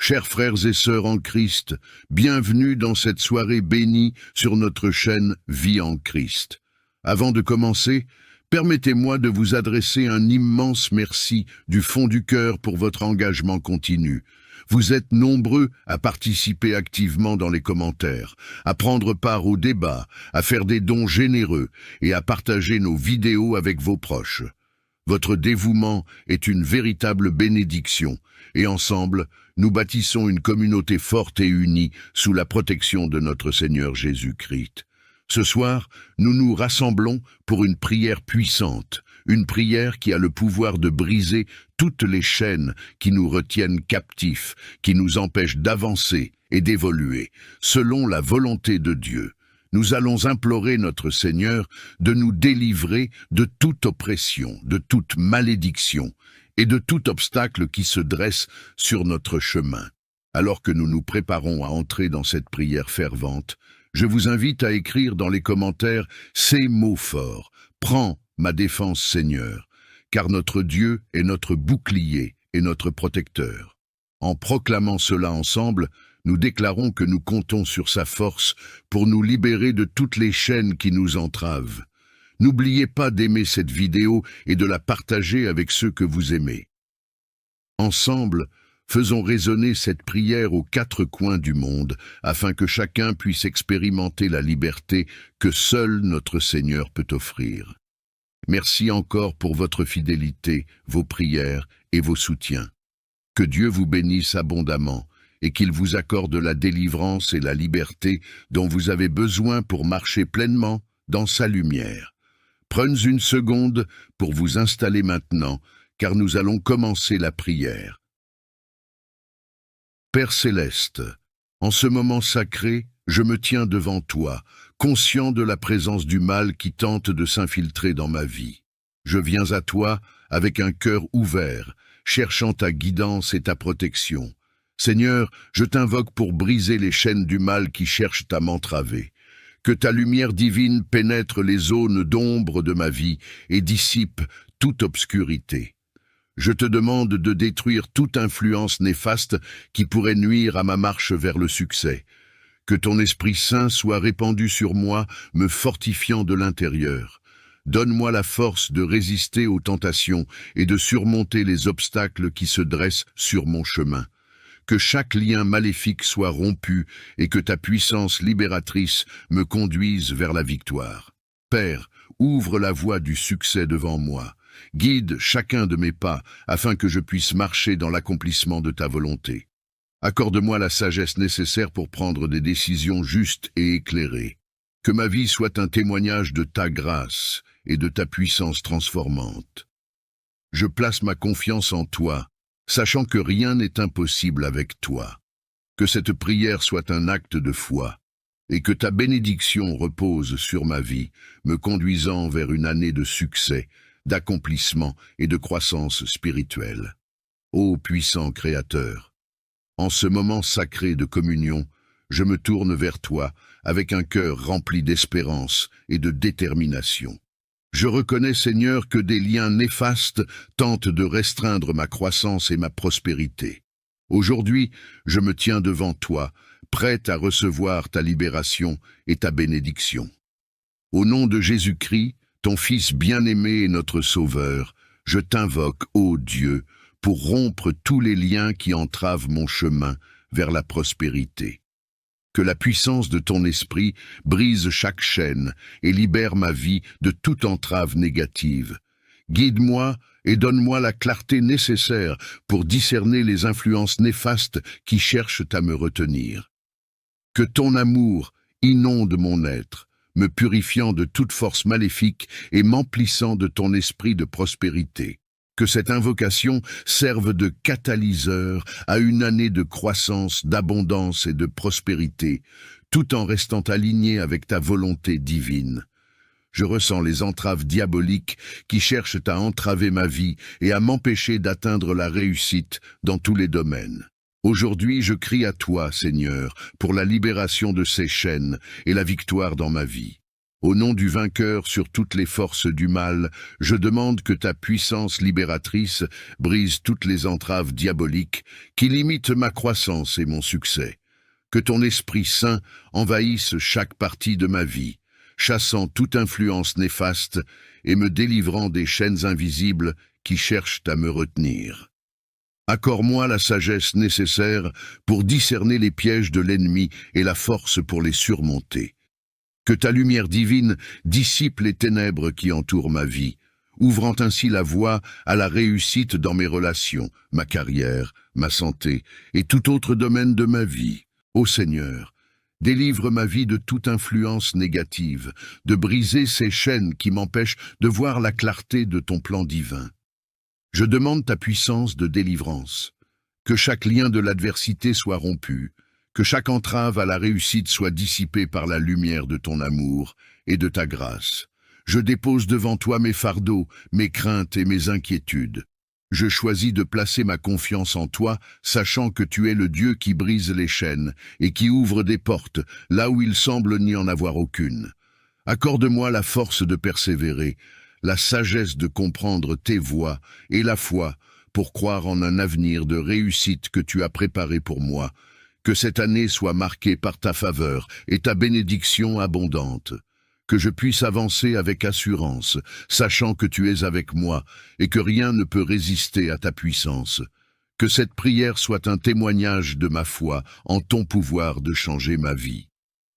Chers frères et sœurs en Christ, bienvenue dans cette soirée bénie sur notre chaîne Vie en Christ. Avant de commencer, permettez-moi de vous adresser un immense merci du fond du cœur pour votre engagement continu. Vous êtes nombreux à participer activement dans les commentaires, à prendre part au débat, à faire des dons généreux et à partager nos vidéos avec vos proches. Votre dévouement est une véritable bénédiction, et ensemble, nous bâtissons une communauté forte et unie sous la protection de notre Seigneur Jésus-Christ. Ce soir, nous nous rassemblons pour une prière puissante, une prière qui a le pouvoir de briser toutes les chaînes qui nous retiennent captifs, qui nous empêchent d'avancer et d'évoluer, selon la volonté de Dieu. Nous allons implorer notre Seigneur de nous délivrer de toute oppression, de toute malédiction et de tout obstacle qui se dresse sur notre chemin. Alors que nous nous préparons à entrer dans cette prière fervente, je vous invite à écrire dans les commentaires ces mots forts. « Prends ma défense, Seigneur, car notre Dieu est notre bouclier et notre protecteur. » En proclamant cela ensemble, nous déclarons que nous comptons sur sa force pour nous libérer de toutes les chaînes qui nous entravent. N'oubliez pas d'aimer cette vidéo et de la partager avec ceux que vous aimez. Ensemble, faisons résonner cette prière aux quatre coins du monde, afin que chacun puisse expérimenter la liberté que seul notre Seigneur peut offrir. Merci encore pour votre fidélité, vos prières et vos soutiens. Que Dieu vous bénisse abondamment et qu'il vous accorde la délivrance et la liberté dont vous avez besoin pour marcher pleinement dans sa lumière. Prenez une seconde pour vous installer maintenant, car nous allons commencer la prière. Père céleste, en ce moment sacré, je me tiens devant toi, conscient de la présence du mal qui tente de s'infiltrer dans ma vie. Je viens à toi avec un cœur ouvert, cherchant ta guidance et ta protection. Seigneur, je t'invoque pour briser les chaînes du mal qui cherchent à m'entraver. Que ta lumière divine pénètre les zones d'ombre de ma vie et dissipe toute obscurité. Je te demande de détruire toute influence néfaste qui pourrait nuire à ma marche vers le succès. Que ton Esprit Saint soit répandu sur moi, me fortifiant de l'intérieur. Donne-moi la force de résister aux tentations et de surmonter les obstacles qui se dressent sur mon chemin. Que chaque lien maléfique soit rompu et que ta puissance libératrice me conduise vers la victoire. Père, ouvre la voie du succès devant moi. Guide chacun de mes pas afin que je puisse marcher dans l'accomplissement de ta volonté. Accorde-moi la sagesse nécessaire pour prendre des décisions justes et éclairées. Que ma vie soit un témoignage de ta grâce et de ta puissance transformante. Je place ma confiance en toi, sachant que rien n'est impossible avec toi. Que cette prière soit un acte de foi, et que ta bénédiction repose sur ma vie, me conduisant vers une année de succès, d'accomplissement et de croissance spirituelle. Ô puissant Créateur, en ce moment sacré de communion, je me tourne vers toi avec un cœur rempli d'espérance et de détermination. Je reconnais, Seigneur, que des liens néfastes tentent de restreindre ma croissance et ma prospérité. Aujourd'hui, je me tiens devant toi, prête à recevoir ta libération et ta bénédiction. Au nom de Jésus-Christ, ton Fils bien-aimé et notre Sauveur, je t'invoque, ô Dieu, pour rompre tous les liens qui entravent mon chemin vers la prospérité. Que la puissance de ton esprit brise chaque chaîne et libère ma vie de toute entrave négative. Guide-moi et donne-moi la clarté nécessaire pour discerner les influences néfastes qui cherchent à me retenir. Que ton amour inonde mon être, me purifiant de toute force maléfique et m'emplissant de ton esprit de prospérité. Que cette invocation serve de catalyseur à une année de croissance, d'abondance et de prospérité, tout en restant aligné avec ta volonté divine. Je ressens les entraves diaboliques qui cherchent à entraver ma vie et à m'empêcher d'atteindre la réussite dans tous les domaines. Aujourd'hui, je crie à toi, Seigneur, pour la libération de ces chaînes et la victoire dans ma vie. Au nom du vainqueur sur toutes les forces du mal, je demande que ta puissance libératrice brise toutes les entraves diaboliques qui limitent ma croissance et mon succès. Que ton Esprit Saint envahisse chaque partie de ma vie, chassant toute influence néfaste et me délivrant des chaînes invisibles qui cherchent à me retenir. Accorde-moi la sagesse nécessaire pour discerner les pièges de l'ennemi et la force pour les surmonter. Que ta lumière divine dissipe les ténèbres qui entourent ma vie, ouvrant ainsi la voie à la réussite dans mes relations, ma carrière, ma santé et tout autre domaine de ma vie. Ô Seigneur, délivre ma vie de toute influence négative, de briser ces chaînes qui m'empêchent de voir la clarté de ton plan divin. Je demande ta puissance de délivrance, que chaque lien de l'adversité soit rompu, que chaque entrave à la réussite soit dissipée par la lumière de ton amour et de ta grâce. Je dépose devant toi mes fardeaux, mes craintes et mes inquiétudes. Je choisis de placer ma confiance en toi, sachant que tu es le Dieu qui brise les chaînes et qui ouvre des portes là où il semble n'y en avoir aucune. Accorde-moi la force de persévérer, la sagesse de comprendre tes voies et la foi pour croire en un avenir de réussite que tu as préparé pour moi. Que cette année soit marquée par ta faveur et ta bénédiction abondante. Que je puisse avancer avec assurance, sachant que tu es avec moi et que rien ne peut résister à ta puissance. Que cette prière soit un témoignage de ma foi en ton pouvoir de changer ma vie.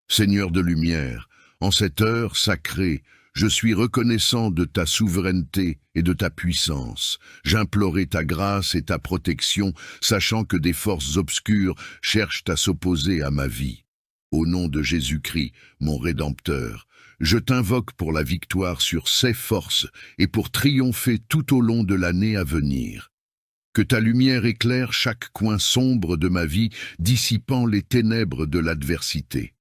Seigneur de lumière, en cette heure sacrée, je suis reconnaissant de ta souveraineté et de ta puissance. J'implorais ta grâce et ta protection, sachant que des forces obscures cherchent à s'opposer à ma vie. Au nom de Jésus-Christ, mon Rédempteur, je t'invoque pour la victoire sur ces forces et pour triompher tout au long de l'année à venir. Que ta lumière éclaire chaque coin sombre de ma vie, dissipant les ténèbres de l'adversité.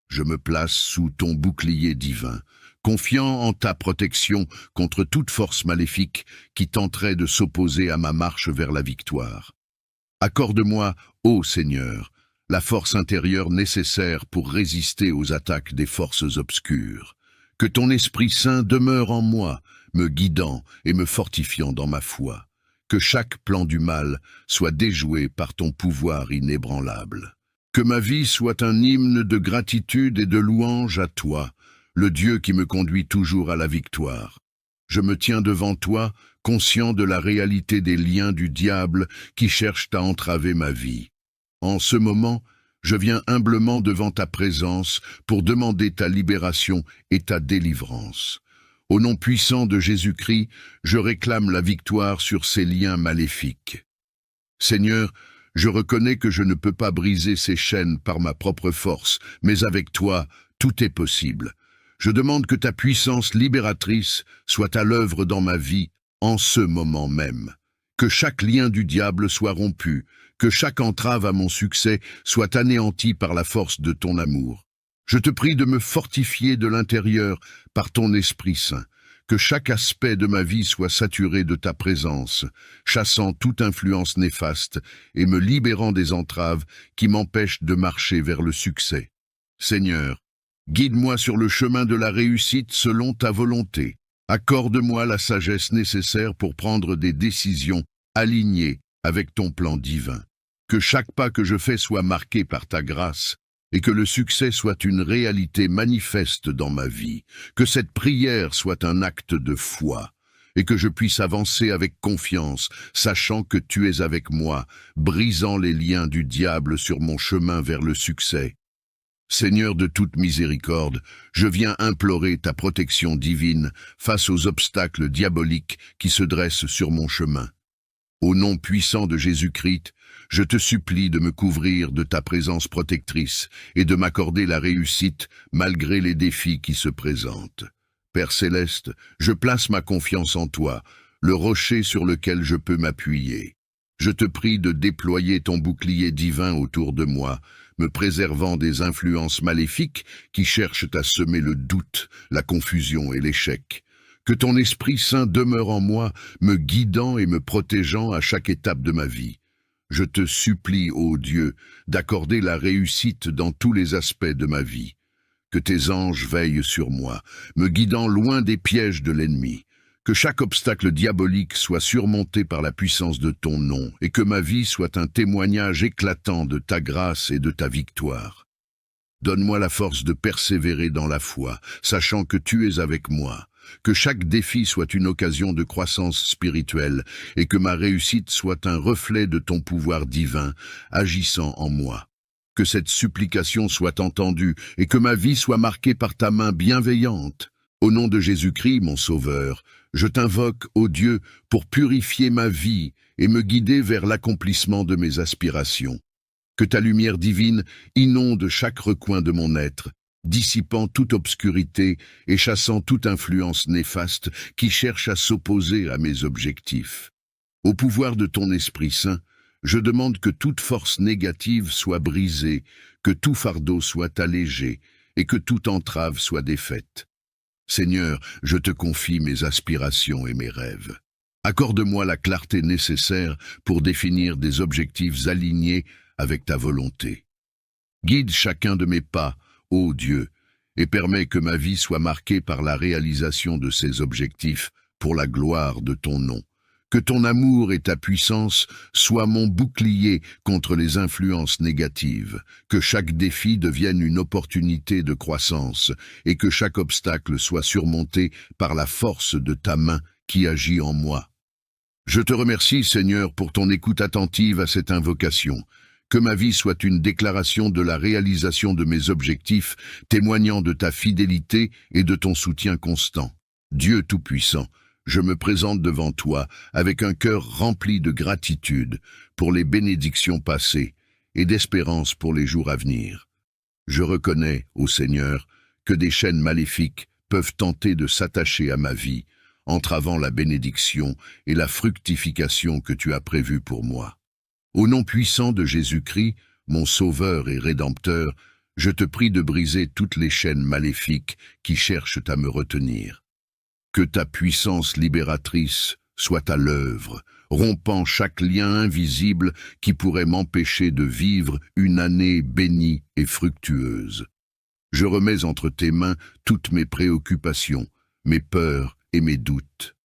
Je me place sous ton bouclier divin, confiant en ta protection contre toute force maléfique qui tenterait de s'opposer à ma marche vers la victoire. Accorde-moi, ô Seigneur, la force intérieure nécessaire pour résister aux attaques des forces obscures. Que ton Esprit Saint demeure en moi, me guidant et me fortifiant dans ma foi. Que chaque plan du mal soit déjoué par ton pouvoir inébranlable. Que ma vie soit un hymne de gratitude et de louange à toi, le Dieu qui me conduit toujours à la victoire. Je me tiens devant toi, conscient de la réalité des liens du diable qui cherchent à entraver ma vie. En ce moment, je viens humblement devant ta présence pour demander ta libération et ta délivrance. Au nom puissant de Jésus-Christ, je réclame la victoire sur ces liens maléfiques. Seigneur, je reconnais que je ne peux pas briser ces chaînes par ma propre force, mais avec toi, tout est possible. Je demande que ta puissance libératrice soit à l'œuvre dans ma vie, en ce moment même. Que chaque lien du diable soit rompu, que chaque entrave à mon succès soit anéantie par la force de ton amour. Je te prie de me fortifier de l'intérieur par ton Esprit Saint. Que chaque aspect de ma vie soit saturé de ta présence, chassant toute influence néfaste et me libérant des entraves qui m'empêchent de marcher vers le succès. Seigneur, guide-moi sur le chemin de la réussite selon ta volonté. Accorde-moi la sagesse nécessaire pour prendre des décisions alignées avec ton plan divin. Que chaque pas que je fais soit marqué par ta grâce et que le succès soit une réalité manifeste dans ma vie. Que cette prière soit un acte de foi et que je puisse avancer avec confiance, sachant que tu es avec moi, brisant les liens du diable sur mon chemin vers le succès. Seigneur de toute miséricorde, je viens implorer ta protection divine face aux obstacles diaboliques qui se dressent sur mon chemin. Au nom puissant de Jésus-Christ, je te supplie de me couvrir de ta présence protectrice et de m'accorder la réussite malgré les défis qui se présentent. Père céleste, je place ma confiance en toi, le rocher sur lequel je peux m'appuyer. Je te prie de déployer ton bouclier divin autour de moi, me préservant des influences maléfiques qui cherchent à semer le doute, la confusion et l'échec. Que ton Esprit Saint demeure en moi, me guidant et me protégeant à chaque étape de ma vie. Je te supplie, ô Dieu, d'accorder la réussite dans tous les aspects de ma vie. Que tes anges veillent sur moi, me guidant loin des pièges de l'ennemi. Que chaque obstacle diabolique soit surmonté par la puissance de ton nom, et que ma vie soit un témoignage éclatant de ta grâce et de ta victoire. Donne-moi la force de persévérer dans la foi, sachant que tu es avec moi. Que chaque défi soit une occasion de croissance spirituelle, et que ma réussite soit un reflet de ton pouvoir divin, agissant en moi. Que cette supplication soit entendue, et que ma vie soit marquée par ta main bienveillante. Au nom de Jésus-Christ, mon Sauveur, je t'invoque, ô Dieu, pour purifier ma vie et me guider vers l'accomplissement de mes aspirations. Que ta lumière divine inonde chaque recoin de mon être, dissipant toute obscurité et chassant toute influence néfaste qui cherche à s'opposer à mes objectifs. Au pouvoir de ton Esprit Saint, je demande que toute force négative soit brisée, que tout fardeau soit allégé et que toute entrave soit défaite. Seigneur, je te confie mes aspirations et mes rêves. Accorde-moi la clarté nécessaire pour définir des objectifs alignés avec ta volonté. Guide chacun de mes pas, ô Dieu, et permets que ma vie soit marquée par la réalisation de ces objectifs pour la gloire de ton nom. Que ton amour et ta puissance soient mon bouclier contre les influences négatives, que chaque défi devienne une opportunité de croissance et que chaque obstacle soit surmonté par la force de ta main qui agit en moi. Je te remercie, Seigneur, pour ton écoute attentive à cette invocation. Que ma vie soit une déclaration de la réalisation de mes objectifs, témoignant de ta fidélité et de ton soutien constant. Dieu Tout-Puissant, je me présente devant toi avec un cœur rempli de gratitude pour les bénédictions passées et d'espérance pour les jours à venir. Je reconnais, ô Seigneur, que des chaînes maléfiques peuvent tenter de s'attacher à ma vie, entravant la bénédiction et la fructification que tu as prévues pour moi. Au nom puissant de Jésus-Christ, mon Sauveur et Rédempteur, je te prie de briser toutes les chaînes maléfiques qui cherchent à me retenir. Que ta puissance libératrice soit à l'œuvre, rompant chaque lien invisible qui pourrait m'empêcher de vivre une année bénie et fructueuse. Je remets entre tes mains toutes mes préoccupations, mes peurs et mes doutes.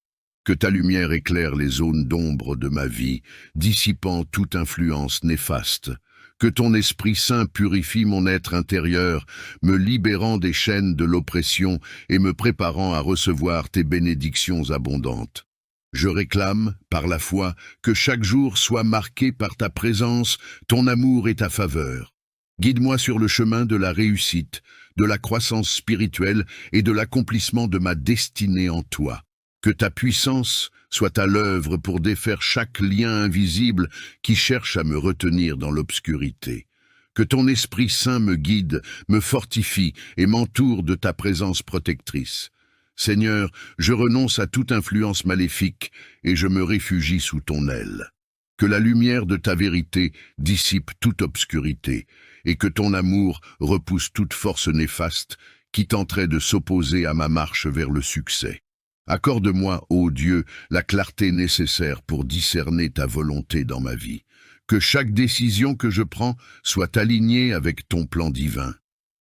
Que ta lumière éclaire les zones d'ombre de ma vie, dissipant toute influence néfaste. Que ton Esprit Saint purifie mon être intérieur, me libérant des chaînes de l'oppression et me préparant à recevoir tes bénédictions abondantes. Je réclame, par la foi, que chaque jour soit marqué par ta présence, ton amour et ta faveur. Guide-moi sur le chemin de la réussite, de la croissance spirituelle et de l'accomplissement de ma destinée en toi. Que ta puissance soit à l'œuvre pour défaire chaque lien invisible qui cherche à me retenir dans l'obscurité. Que ton Esprit Saint me guide, me fortifie et m'entoure de ta présence protectrice. Seigneur, je renonce à toute influence maléfique et je me réfugie sous ton aile. Que la lumière de ta vérité dissipe toute obscurité et que ton amour repousse toute force néfaste qui tenterait de s'opposer à ma marche vers le succès. Accorde-moi, ô Dieu, la clarté nécessaire pour discerner ta volonté dans ma vie. Que chaque décision que je prends soit alignée avec ton plan divin,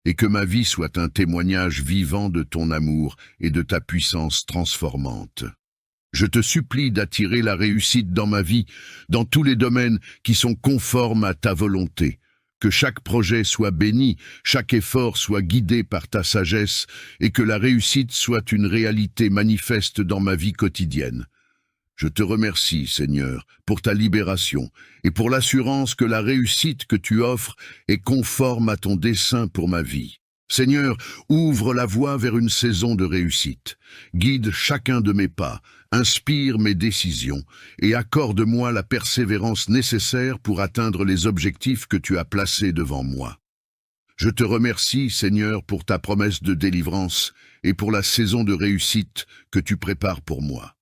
et que ma vie soit un témoignage vivant de ton amour et de ta puissance transformante. Je te supplie d'attirer la réussite dans ma vie, dans tous les domaines qui sont conformes à ta volonté. Que chaque projet soit béni, chaque effort soit guidé par ta sagesse et que la réussite soit une réalité manifeste dans ma vie quotidienne. Je te remercie, Seigneur, pour ta libération et pour l'assurance que la réussite que tu offres est conforme à ton dessein pour ma vie. Seigneur, ouvre la voie vers une saison de réussite. Guide chacun de mes pas, inspire mes décisions et accorde-moi la persévérance nécessaire pour atteindre les objectifs que tu as placés devant moi. Je te remercie, Seigneur, pour ta promesse de délivrance et pour la saison de réussite que tu prépares pour moi.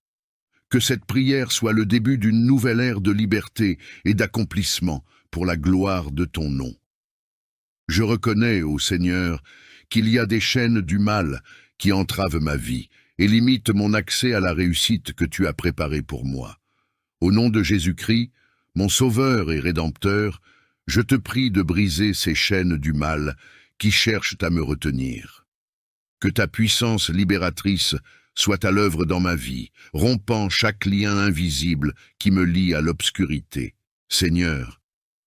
Que cette prière soit le début d'une nouvelle ère de liberté et d'accomplissement pour la gloire de ton nom. Je reconnais, ô Seigneur, qu'il y a des chaînes du mal qui entravent ma vie et limitent mon accès à la réussite que tu as préparée pour moi. Au nom de Jésus-Christ, mon Sauveur et Rédempteur, je te prie de briser ces chaînes du mal qui cherchent à me retenir. Que ta puissance libératrice soit à l'œuvre dans ma vie, rompant chaque lien invisible qui me lie à l'obscurité. Seigneur,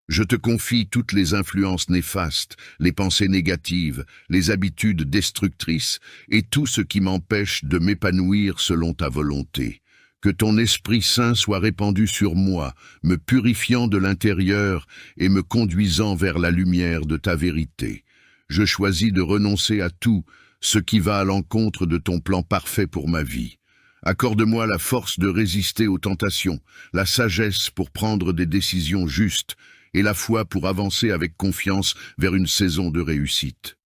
je te confie toutes les influences néfastes, les pensées négatives, les habitudes destructrices et tout ce qui m'empêche de m'épanouir selon ta volonté. Que ton Esprit Saint soit répandu sur moi, me purifiant de l'intérieur et me conduisant vers la lumière de ta vérité. Je choisis de renoncer à tout ce qui va à l'encontre de ton plan parfait pour ma vie. Accorde-moi la force de résister aux tentations, la sagesse pour prendre des décisions justes et la foi pour avancer avec confiance vers une saison de réussite.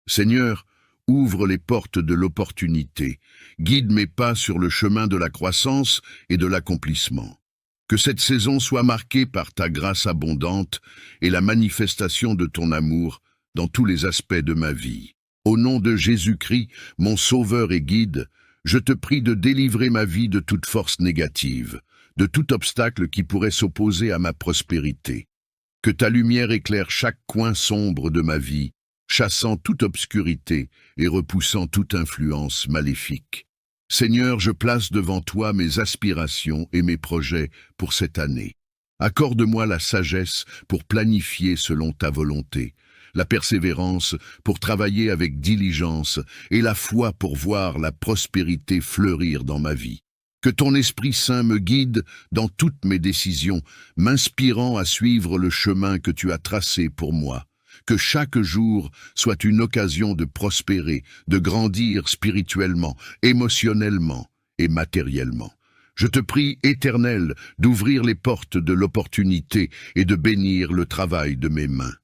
Seigneur, ouvre les portes de l'opportunité, guide mes pas sur le chemin de la croissance et de l'accomplissement. Que cette saison soit marquée par ta grâce abondante et la manifestation de ton amour dans tous les aspects de ma vie. Au nom de Jésus-Christ, mon Sauveur et Guide, je te prie de délivrer ma vie de toute force négative, de tout obstacle qui pourrait s'opposer à ma prospérité. Que ta lumière éclaire chaque coin sombre de ma vie, chassant toute obscurité et repoussant toute influence maléfique. Seigneur, je place devant toi mes aspirations et mes projets pour cette année. Accorde-moi la sagesse pour planifier selon ta volonté, la persévérance pour travailler avec diligence et la foi pour voir la prospérité fleurir dans ma vie. Que ton Esprit Saint me guide dans toutes mes décisions, m'inspirant à suivre le chemin que tu as tracé pour moi. Que chaque jour soit une occasion de prospérer, de grandir spirituellement, émotionnellement et matériellement. Je te prie, Éternel, d'ouvrir les portes de l'opportunité et de bénir le travail de mes mains.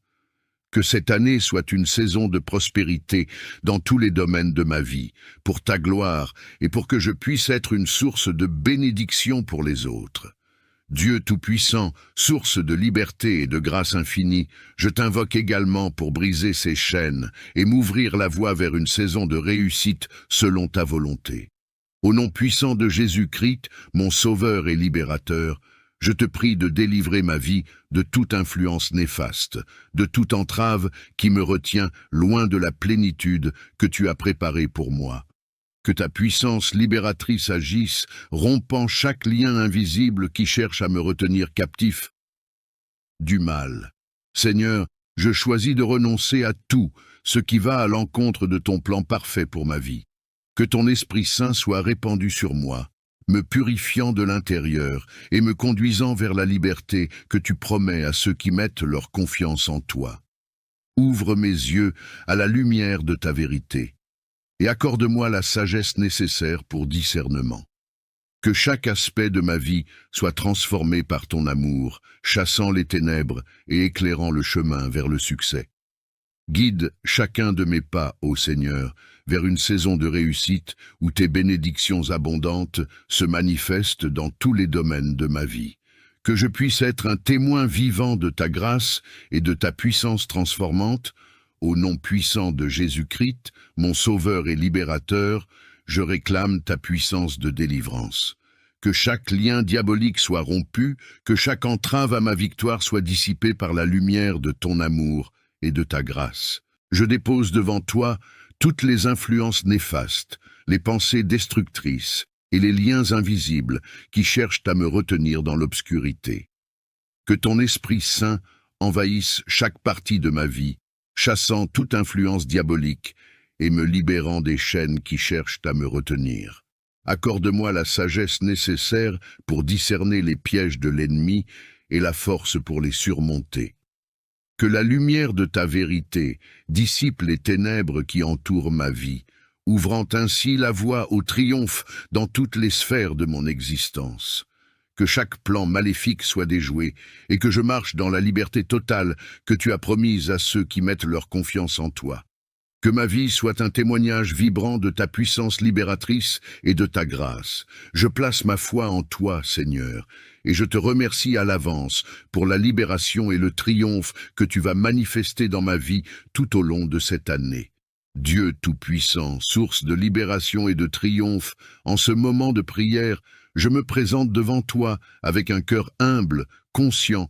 Que cette année soit une saison de prospérité dans tous les domaines de ma vie, pour ta gloire et pour que je puisse être une source de bénédiction pour les autres. Dieu Tout-Puissant, source de liberté et de grâce infinie, je t'invoque également pour briser ces chaînes et m'ouvrir la voie vers une saison de réussite selon ta volonté. Au nom puissant de Jésus-Christ, mon Sauveur et Libérateur, je te prie de délivrer ma vie de toute influence néfaste, de toute entrave qui me retient loin de la plénitude que tu as préparée pour moi. Que ta puissance libératrice agisse, rompant chaque lien invisible qui cherche à me retenir captif du mal. Seigneur, je choisis de renoncer à tout ce qui va à l'encontre de ton plan parfait pour ma vie. Que ton Esprit Saint soit répandu sur moi, me purifiant de l'intérieur et me conduisant vers la liberté que tu promets à ceux qui mettent leur confiance en toi. Ouvre mes yeux à la lumière de ta vérité et accorde-moi la sagesse nécessaire pour discernement. Que chaque aspect de ma vie soit transformé par ton amour, chassant les ténèbres et éclairant le chemin vers le succès. Guide chacun de mes pas, ô Seigneur, vers une saison de réussite où tes bénédictions abondantes se manifestent dans tous les domaines de ma vie. Que je puisse être un témoin vivant de ta grâce et de ta puissance transformante. Au nom puissant de Jésus-Christ, mon Sauveur et Libérateur, je réclame ta puissance de délivrance. Que chaque lien diabolique soit rompu, que chaque entrave à ma victoire soit dissipée par la lumière de ton amour et de ta grâce. Je dépose devant toi toutes les influences néfastes, les pensées destructrices et les liens invisibles qui cherchent à me retenir dans l'obscurité. Que ton Esprit Saint envahisse chaque partie de ma vie, chassant toute influence diabolique et me libérant des chaînes qui cherchent à me retenir. Accorde-moi la sagesse nécessaire pour discerner les pièges de l'ennemi et la force pour les surmonter. Que la lumière de ta vérité dissipe les ténèbres qui entourent ma vie, ouvrant ainsi la voie au triomphe dans toutes les sphères de mon existence. Que chaque plan maléfique soit déjoué et que je marche dans la liberté totale que tu as promise à ceux qui mettent leur confiance en toi. Que ma vie soit un témoignage vibrant de ta puissance libératrice et de ta grâce. Je place ma foi en toi, Seigneur, et je te remercie à l'avance pour la libération et le triomphe que tu vas manifester dans ma vie tout au long de cette année. Dieu Tout-Puissant, source de libération et de triomphe, en ce moment de prière, je me présente devant toi avec un cœur humble, conscient,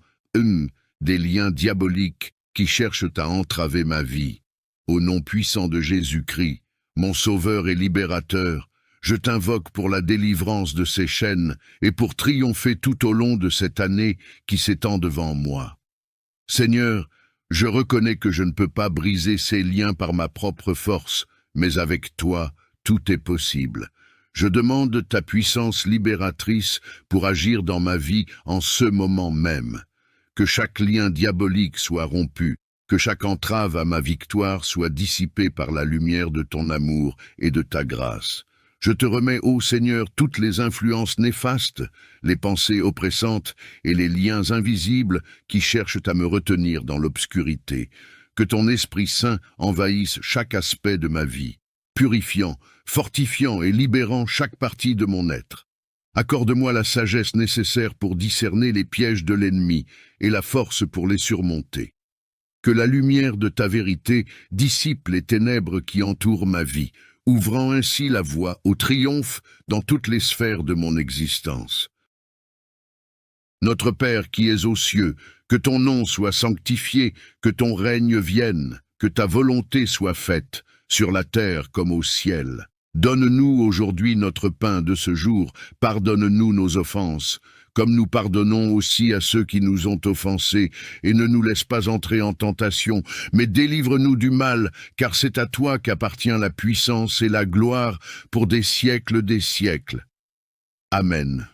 des liens diaboliques qui cherchent à entraver ma vie. Au nom puissant de Jésus-Christ, mon Sauveur et Libérateur, je t'invoque pour la délivrance de ces chaînes et pour triompher tout au long de cette année qui s'étend devant moi. Seigneur, je reconnais que je ne peux pas briser ces liens par ma propre force, mais avec toi, tout est possible. Je demande ta puissance libératrice pour agir dans ma vie en ce moment même. Que chaque lien diabolique soit rompu, que chaque entrave à ma victoire soit dissipée par la lumière de ton amour et de ta grâce. Je te remets, ô Seigneur, toutes les influences néfastes, les pensées oppressantes et les liens invisibles qui cherchent à me retenir dans l'obscurité. Que ton Esprit Saint envahisse chaque aspect de ma vie, purifiant, fortifiant et libérant chaque partie de mon être. Accorde-moi la sagesse nécessaire pour discerner les pièges de l'ennemi et la force pour les surmonter. Que la lumière de ta vérité dissipe les ténèbres qui entourent ma vie, ouvrant ainsi la voie au triomphe dans toutes les sphères de mon existence. Notre Père qui es aux cieux, que ton nom soit sanctifié, que ton règne vienne, que ta volonté soit faite, sur la terre comme au ciel. Donne-nous aujourd'hui notre pain de ce jour, pardonne-nous nos offenses, comme nous pardonnons aussi à ceux qui nous ont offensés, et ne nous laisse pas entrer en tentation, mais délivre-nous du mal, car c'est à toi qu'appartient la puissance et la gloire pour des siècles des siècles. Amen.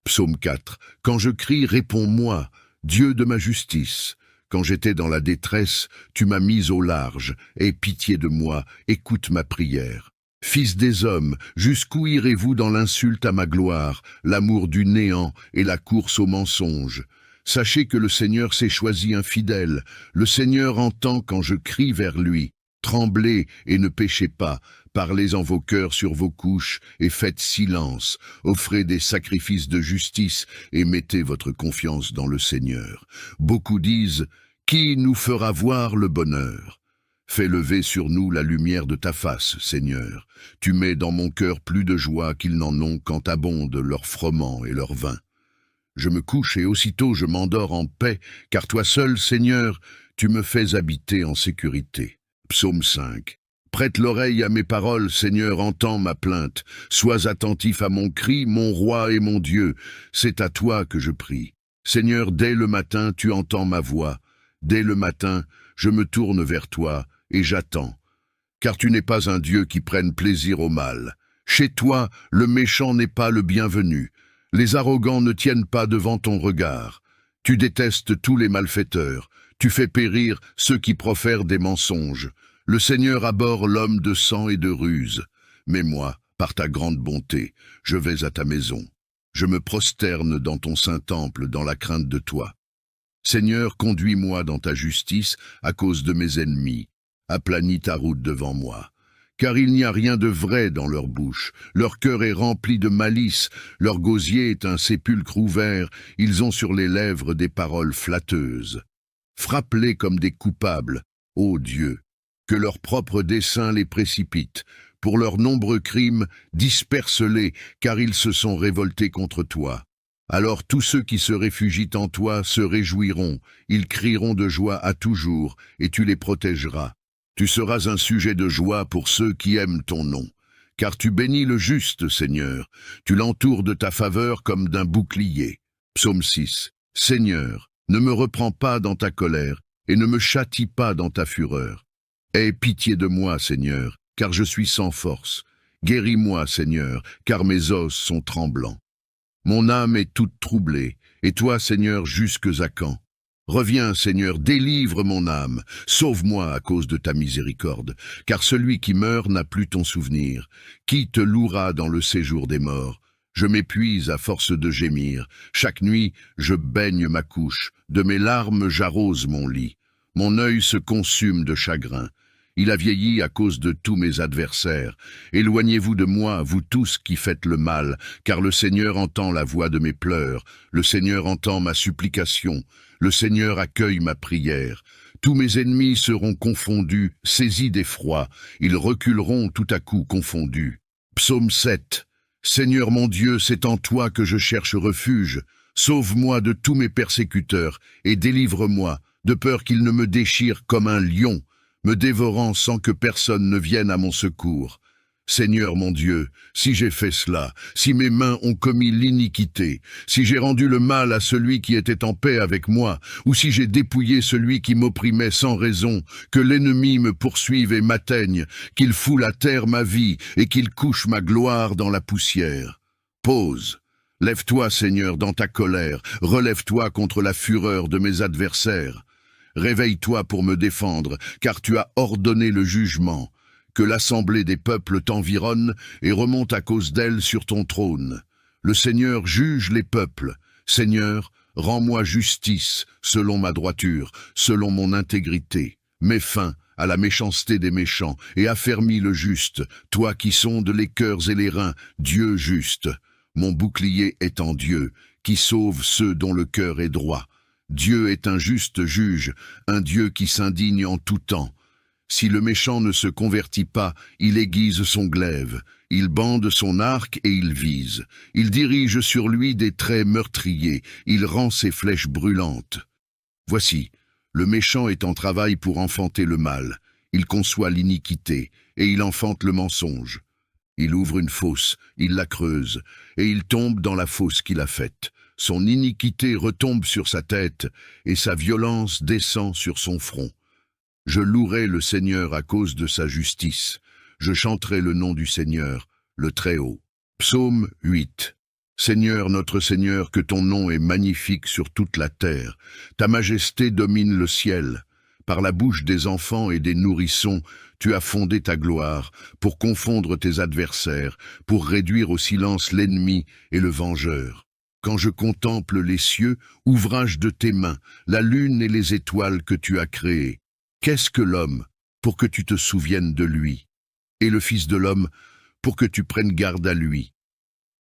Psaume 4. Quand je crie, réponds-moi, Dieu de ma justice. Quand j'étais dans la détresse, tu m'as mis au large. Aie pitié de moi, écoute ma prière. Fils des hommes, jusqu'où irez-vous dans l'insulte à ma gloire, l'amour du néant et la course au mensonge? Sachez que le Seigneur s'est choisi un fidèle. Le Seigneur entend quand je crie vers lui. Tremblez et ne péchez pas. Parlez en vos cœurs sur vos couches et faites silence. Offrez des sacrifices de justice et mettez votre confiance dans le Seigneur. Beaucoup disent, qui nous fera voir le bonheur? Fais lever sur nous la lumière de ta face, Seigneur. Tu mets dans mon cœur plus de joie qu'ils n'en ont quand abondent leur froment et leur vin. Je me couche et aussitôt je m'endors en paix, car toi seul, Seigneur, tu me fais habiter en sécurité. Psaume 5. Prête l'oreille à mes paroles, Seigneur, entends ma plainte. Sois attentif à mon cri, mon roi et mon Dieu. C'est à toi que je prie. Seigneur, dès le matin, tu entends ma voix. Dès le matin, je me tourne vers toi et j'attends. Car tu n'es pas un Dieu qui prenne plaisir au mal. Chez toi, le méchant n'est pas le bienvenu. Les arrogants ne tiennent pas devant ton regard. Tu détestes tous les malfaiteurs. Tu fais périr ceux qui profèrent des mensonges. Le Seigneur abhorre l'homme de sang et de ruse. Mais moi, par ta grande bonté, je vais à ta maison. Je me prosterne dans ton saint temple dans la crainte de toi. Seigneur, conduis-moi dans ta justice à cause de mes ennemis. Aplanis ta route devant moi. Car il n'y a rien de vrai dans leur bouche. Leur cœur est rempli de malice. Leur gosier est un sépulcre ouvert. Ils ont sur les lèvres des paroles flatteuses. Frappe-les comme des coupables, ô Dieu. Que leur propre dessein les précipite. Pour leurs nombreux crimes, disperse-les, car ils se sont révoltés contre toi. Alors tous ceux qui se réfugient en toi se réjouiront, ils crieront de joie à toujours, et tu les protégeras. Tu seras un sujet de joie pour ceux qui aiment ton nom. Car tu bénis le juste, Seigneur, tu l'entoures de ta faveur comme d'un bouclier. Psaume 6. Seigneur, ne me reprends pas dans ta colère, et ne me châtie pas dans ta fureur. Aie pitié de moi, Seigneur, car je suis sans force. Guéris-moi, Seigneur, car mes os sont tremblants. Mon âme est toute troublée, et toi, Seigneur, jusques à quand? Reviens, Seigneur, délivre mon âme, sauve-moi à cause de ta miséricorde, car celui qui meurt n'a plus ton souvenir. Qui te louera dans le séjour des morts? Je m'épuise à force de gémir. Chaque nuit, je baigne ma couche, de mes larmes j'arrose mon lit. Mon œil se consume de chagrin. Il a vieilli à cause de tous mes adversaires. Éloignez-vous de moi, vous tous qui faites le mal, car le Seigneur entend la voix de mes pleurs, le Seigneur entend ma supplication, le Seigneur accueille ma prière. Tous mes ennemis seront confondus, saisis d'effroi, ils reculeront tout à coup confondus. Psaume 7. Seigneur mon Dieu, c'est en toi que je cherche refuge. Sauve-moi de tous mes persécuteurs et délivre-moi de peur qu'il ne me déchire comme un lion, me dévorant sans que personne ne vienne à mon secours. Seigneur mon Dieu, si j'ai fait cela, si mes mains ont commis l'iniquité, si j'ai rendu le mal à celui qui était en paix avec moi, ou si j'ai dépouillé celui qui m'opprimait sans raison, que l'ennemi me poursuive et m'atteigne, qu'il foule à terre ma vie et qu'il couche ma gloire dans la poussière. Pause. Lève-toi, Seigneur, dans ta colère, relève-toi contre la fureur de mes adversaires. Réveille-toi pour me défendre, car tu as ordonné le jugement. Que l'assemblée des peuples t'environne et remonte à cause d'elle sur ton trône. Le Seigneur juge les peuples. Seigneur, rends-moi justice selon ma droiture, selon mon intégrité. Mets fin à la méchanceté des méchants et affermis le juste, toi qui sondes les cœurs et les reins, Dieu juste. Mon bouclier est en Dieu, qui sauve ceux dont le cœur est droit. Dieu est un juste juge, un Dieu qui s'indigne en tout temps. Si le méchant ne se convertit pas, il aiguise son glaive, il bande son arc et il vise. Il dirige sur lui des traits meurtriers, il rend ses flèches brûlantes. Voici, le méchant est en travail pour enfanter le mal. Il conçoit l'iniquité et il enfante le mensonge. Il ouvre une fosse, il la creuse, et il tombe dans la fosse qu'il a faite. Son iniquité retombe sur sa tête, et sa violence descend sur son front. Je louerai le Seigneur à cause de sa justice. Je chanterai le nom du Seigneur, le Très-Haut. Psaume 8. Seigneur, notre Seigneur, que ton nom est magnifique sur toute la terre. Ta majesté domine le ciel. Par la bouche des enfants et des nourrissons, tu as fondé ta gloire, pour confondre tes adversaires, pour réduire au silence l'ennemi et le vengeur. Quand je contemple les cieux, ouvrage de tes mains, la lune et les étoiles que tu as créées, qu'est-ce que l'homme, pour que tu te souviennes de lui, et le Fils de l'homme, pour que tu prennes garde à lui?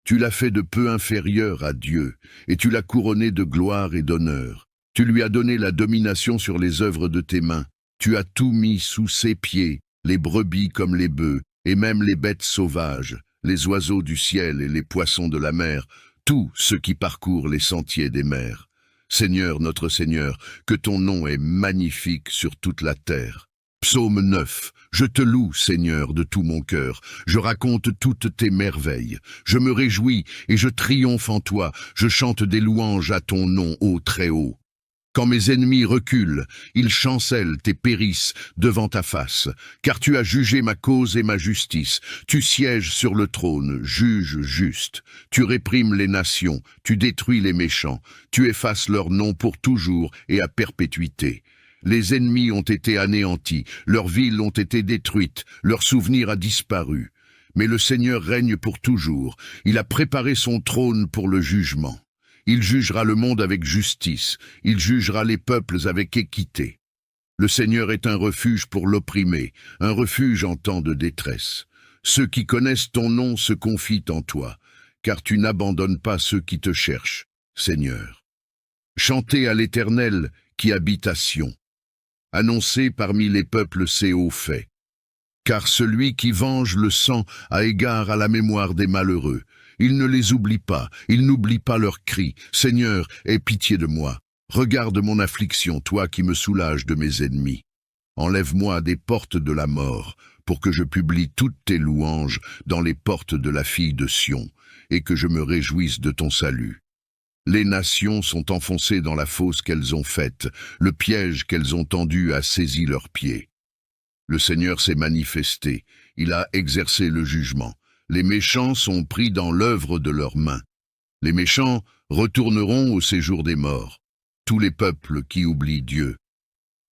Tu l'as fait de peu inférieur à Dieu, et tu l'as couronné de gloire et d'honneur. Tu lui as donné la domination sur les œuvres de tes mains. Tu as tout mis sous ses pieds, les brebis comme les bœufs, et même les bêtes sauvages, les oiseaux du ciel et les poissons de la mer, tout ce qui parcourt les sentiers des mers. Seigneur, notre Seigneur, que ton nom est magnifique sur toute la terre. Psaume 9. Je te loue, Seigneur, de tout mon cœur. Je raconte toutes tes merveilles. Je me réjouis et je triomphe en toi. Je chante des louanges à ton nom, ô Très-Haut. Quand mes ennemis reculent, ils chancellent et périssent devant ta face, car tu as jugé ma cause et ma justice. Tu sièges sur le trône, juge juste. Tu réprimes les nations, tu détruis les méchants, tu effaces leur nom pour toujours et à perpétuité. Les ennemis ont été anéantis, leurs villes ont été détruites, leur souvenir a disparu. Mais le Seigneur règne pour toujours, il a préparé son trône pour le jugement. Il jugera le monde avec justice, il jugera les peuples avec équité. Le Seigneur est un refuge pour l'opprimé, un refuge en temps de détresse. Ceux qui connaissent ton nom se confient en toi, car tu n'abandonnes pas ceux qui te cherchent, Seigneur. Chantez à l'Éternel qui habite à Sion. Annoncez parmi les peuples ses hauts faits. Car celui qui venge le sang a égard à la mémoire des malheureux. Il ne les oublie pas, il n'oublie pas leurs cris. Seigneur, aie pitié de moi. Regarde mon affliction, toi qui me soulages de mes ennemis. Enlève-moi des portes de la mort, pour que je publie toutes tes louanges dans les portes de la fille de Sion, et que je me réjouisse de ton salut. Les nations sont enfoncées dans la fosse qu'elles ont faite, le piège qu'elles ont tendu a saisi leurs pieds. Le Seigneur s'est manifesté, il a exercé le jugement. Les méchants sont pris dans l'œuvre de leurs mains. Les méchants retourneront au séjour des morts, tous les peuples qui oublient Dieu.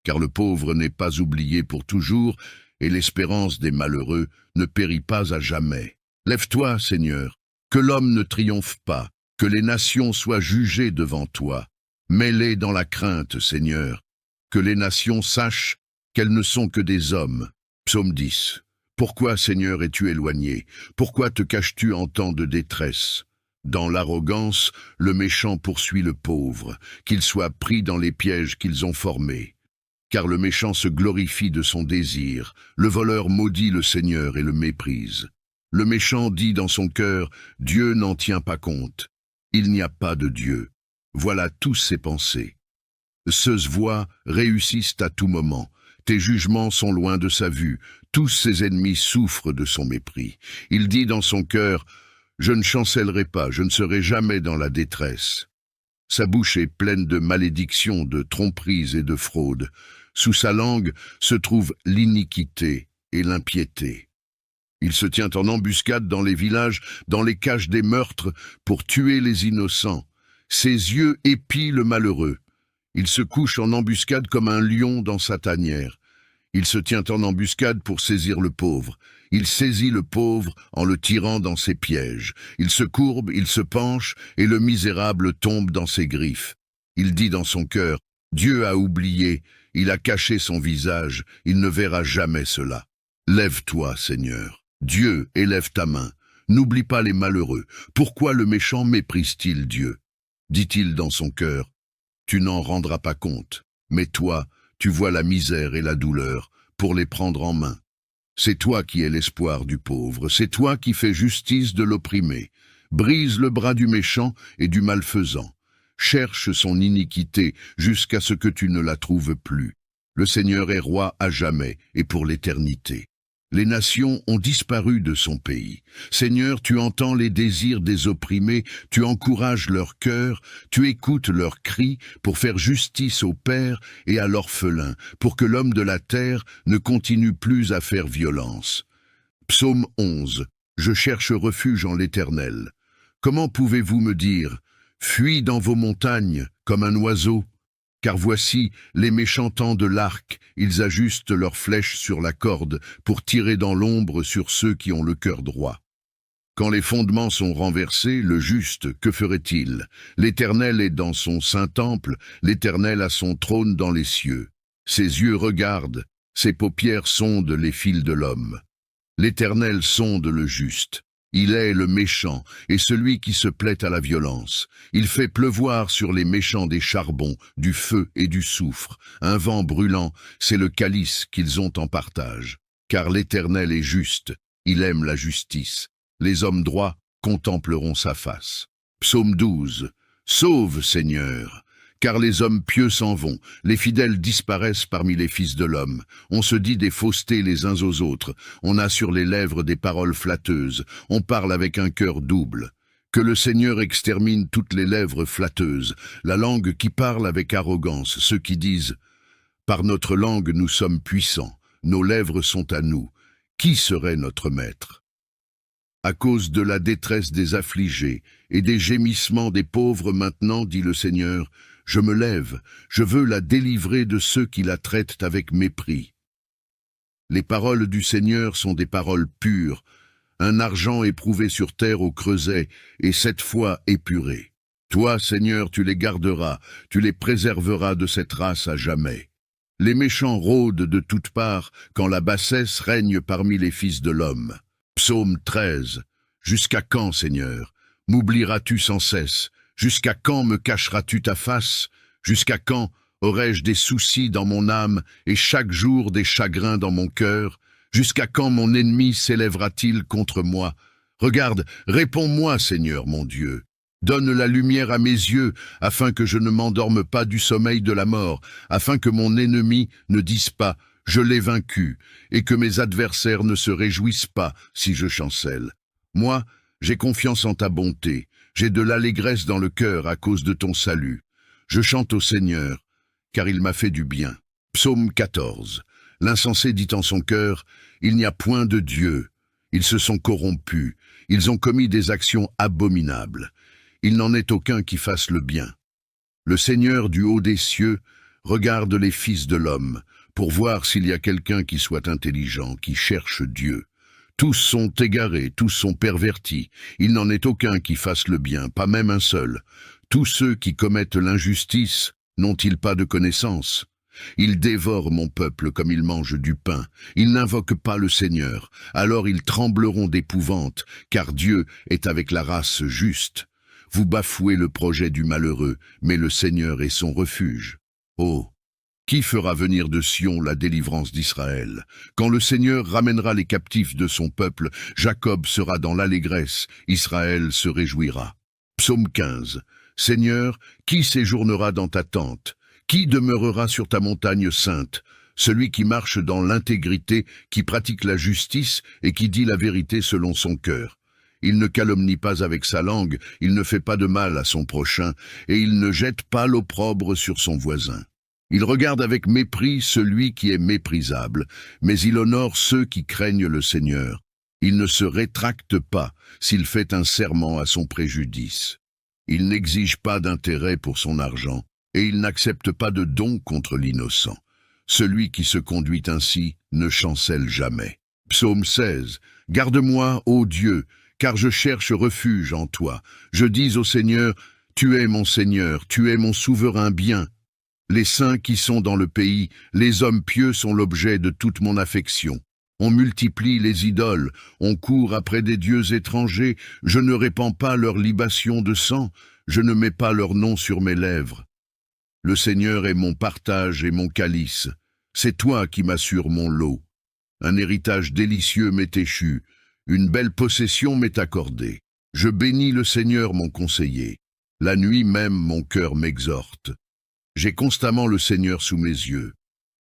Car le pauvre n'est pas oublié pour toujours, et l'espérance des malheureux ne périt pas à jamais. Lève-toi, Seigneur, que l'homme ne triomphe pas, que les nations soient jugées devant toi. Mets-les dans la crainte, Seigneur, que les nations sachent qu'elles ne sont que des hommes. Psaume 10. Pourquoi, Seigneur, es-tu éloigné? Pourquoi te caches-tu en temps de détresse? Dans l'arrogance, le méchant poursuit le pauvre, qu'il soit pris dans les pièges qu'ils ont formés. Car le méchant se glorifie de son désir, le voleur maudit le Seigneur et le méprise. Le méchant dit dans son cœur, Dieu n'en tient pas compte. Il n'y a pas de Dieu. Voilà tous ses pensées. Ses voies réussissent à tout moment. Tes jugements sont loin de sa vue. Tous ses ennemis souffrent de son mépris. Il dit dans son cœur, « Je ne chancellerai pas, je ne serai jamais dans la détresse. » Sa bouche est pleine de malédictions, de tromperies et de fraudes. Sous sa langue se trouve l'iniquité et l'impiété. Il se tient en embuscade dans les villages, dans les caches des meurtres, pour tuer les innocents. Ses yeux épient le malheureux. Il se couche en embuscade comme un lion dans sa tanière. Il se tient en embuscade pour saisir le pauvre. Il saisit le pauvre en le tirant dans ses pièges. Il se courbe, il se penche, et le misérable tombe dans ses griffes. Il dit dans son cœur, « Dieu a oublié, il a caché son visage, il ne verra jamais cela. » Lève-toi, Seigneur. Dieu, élève ta main. N'oublie pas les malheureux. Pourquoi le méchant méprise-t-il Dieu? Dit-il dans son cœur, « Tu n'en rendras pas compte, mais toi, tu vois la misère et la douleur pour les prendre en main. C'est toi qui es l'espoir du pauvre, c'est toi qui fais justice de l'opprimé. Brise le bras du méchant et du malfaisant. Cherche son iniquité jusqu'à ce que tu ne la trouves plus. Le Seigneur est roi à jamais et pour l'éternité. Les nations ont disparu de son pays. Seigneur, tu entends les désirs des opprimés, tu encourages leur cœur, tu écoutes leurs cris pour faire justice aux pères et à l'orphelin, pour que l'homme de la terre ne continue plus à faire violence. Psaume 11. Je cherche refuge en l'Éternel. Comment pouvez-vous me dire, fuis dans vos montagnes comme un oiseau? Car voici, les méchants tendent l'arc, ils ajustent leurs flèches sur la corde pour tirer dans l'ombre sur ceux qui ont le cœur droit. Quand les fondements sont renversés, le juste, que ferait-il? L'Éternel est dans son saint temple, l'Éternel a son trône dans les cieux. Ses yeux regardent, ses paupières sondent les fils de l'homme. L'Éternel sonde le juste. Il est le méchant et celui qui se plaît à la violence. Il fait pleuvoir sur les méchants des charbons, du feu et du soufre. Un vent brûlant, c'est le calice qu'ils ont en partage. Car l'Éternel est juste, il aime la justice. Les hommes droits contempleront sa face. Psaume 12. Sauve, Seigneur! Car les hommes pieux s'en vont, les fidèles disparaissent parmi les fils de l'homme. On se dit des faussetés les uns aux autres, on a sur les lèvres des paroles flatteuses, on parle avec un cœur double. Que le Seigneur extermine toutes les lèvres flatteuses, la langue qui parle avec arrogance, ceux qui disent « Par notre langue nous sommes puissants, nos lèvres sont à nous. Qui serait notre maître ?» À cause de la détresse des affligés et des gémissements des pauvres maintenant, dit le Seigneur, je me lève, je veux la délivrer de ceux qui la traitent avec mépris. Les paroles du Seigneur sont des paroles pures, un argent éprouvé sur terre au creuset et 7 fois épuré. Toi, Seigneur, tu les garderas, tu les préserveras de cette race à jamais. Les méchants rôdent de toutes parts quand la bassesse règne parmi les fils de l'homme. Psaume 13. Jusqu'à quand, Seigneur, m'oublieras-tu sans cesse? Jusqu'à quand me cacheras-tu ta face? Jusqu'à quand aurai-je des soucis dans mon âme et chaque jour des chagrins dans mon cœur? Jusqu'à quand mon ennemi s'élèvera-t-il contre moi? Regarde, réponds-moi, Seigneur mon Dieu. Donne la lumière à mes yeux, afin que je ne m'endorme pas du sommeil de la mort, afin que mon ennemi ne dise pas « je l'ai vaincu » et que mes adversaires ne se réjouissent pas si je chancelle. Moi, j'ai confiance en ta bonté. J'ai de l'allégresse dans le cœur à cause de ton salut. Je chante au Seigneur, car il m'a fait du bien. Psaume 14. L'insensé dit en son cœur, « Il n'y a point de Dieu. » Ils se sont corrompus. Ils ont commis des actions abominables. Il n'en est aucun qui fasse le bien. Le Seigneur du haut des cieux regarde les fils de l'homme pour voir s'il y a quelqu'un qui soit intelligent, qui cherche Dieu. Tous sont égarés, tous sont pervertis. Il n'en est aucun qui fasse le bien, pas même un seul. Tous ceux qui commettent l'injustice n'ont-ils pas de connaissance? Ils dévorent mon peuple comme ils mangent du pain. Ils n'invoquent pas le Seigneur. Alors ils trembleront d'épouvante, car Dieu est avec la race juste. Vous bafouez le projet du malheureux, mais le Seigneur est son refuge. Oh! Qui fera venir de Sion la délivrance d'Israël? Quand le Seigneur ramènera les captifs de son peuple, Jacob sera dans l'allégresse, Israël se réjouira. Psaume 15. Seigneur, qui séjournera dans ta tente? Qui demeurera sur ta montagne sainte? Celui qui marche dans l'intégrité, qui pratique la justice et qui dit la vérité selon son cœur. Il ne calomnie pas avec sa langue, il ne fait pas de mal à son prochain, et il ne jette pas l'opprobre sur son voisin. Il regarde avec mépris celui qui est méprisable, mais il honore ceux qui craignent le Seigneur. Il ne se rétracte pas s'il fait un serment à son préjudice. Il n'exige pas d'intérêt pour son argent, et il n'accepte pas de don contre l'innocent. Celui qui se conduit ainsi ne chancelle jamais. Psaume 16. Garde-moi, ô Dieu, car je cherche refuge en toi. Je dis au Seigneur, tu es mon Seigneur, tu es mon souverain bien. Les saints qui sont dans le pays, les hommes pieux sont l'objet de toute mon affection. On multiplie les idoles, on court après des dieux étrangers, je ne répands pas leur libation de sang, je ne mets pas leur nom sur mes lèvres. Le Seigneur est mon partage et mon calice, c'est toi qui m'assures mon lot. Un héritage délicieux m'est échu, une belle possession m'est accordée. Je bénis le Seigneur mon conseiller, la nuit même mon cœur m'exhorte. J'ai constamment le Seigneur sous mes yeux.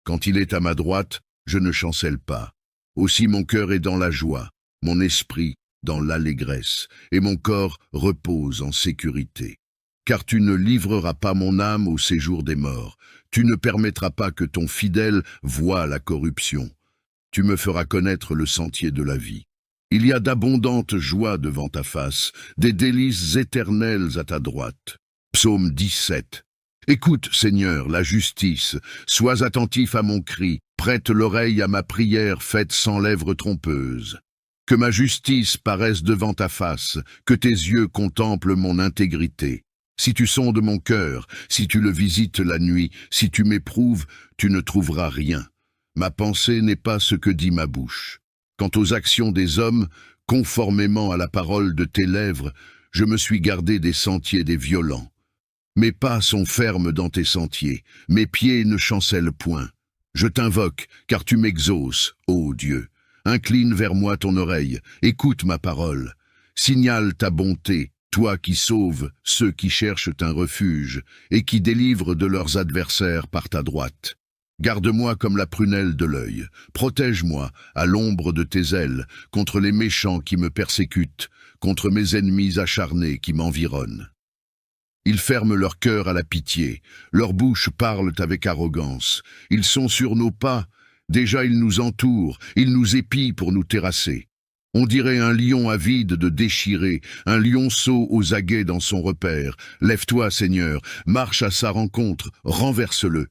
Quand il est à ma droite, je ne chancelle pas. Aussi mon cœur est dans la joie, mon esprit dans l'allégresse, et mon corps repose en sécurité. Car tu ne livreras pas mon âme au séjour des morts, tu ne permettras pas que ton fidèle voie la corruption. Tu me feras connaître le sentier de la vie. Il y a d'abondantes joies devant ta face, des délices éternelles à ta droite. Psaume 17. Écoute, Seigneur, la justice, sois attentif à mon cri, prête l'oreille à ma prière faite sans lèvres trompeuses. Que ma justice paraisse devant ta face, que tes yeux contemplent mon intégrité. Si tu sondes mon cœur, si tu le visites la nuit, si tu m'éprouves, tu ne trouveras rien. Ma pensée n'est pas ce que dit ma bouche. Quant aux actions des hommes, conformément à la parole de tes lèvres, je me suis gardé des sentiers des violents. Mes pas sont fermes dans tes sentiers, mes pieds ne chancellent point. Je t'invoque, car tu m'exauces, ô Dieu. Incline vers moi ton oreille, écoute ma parole. Signale ta bonté, toi qui sauves ceux qui cherchent un refuge et qui délivres de leurs adversaires par ta droite. Garde-moi comme la prunelle de l'œil, protège-moi à l'ombre de tes ailes, contre les méchants qui me persécutent, contre mes ennemis acharnés qui m'environnent. Ils ferment leur cœur à la pitié, leurs bouches parlent avec arrogance, ils sont sur nos pas, déjà ils nous entourent, ils nous épient pour nous terrasser. On dirait un lion avide de déchirer, un lionceau aux aguets dans son repère. Lève-toi, Seigneur, marche à sa rencontre, renverse-le.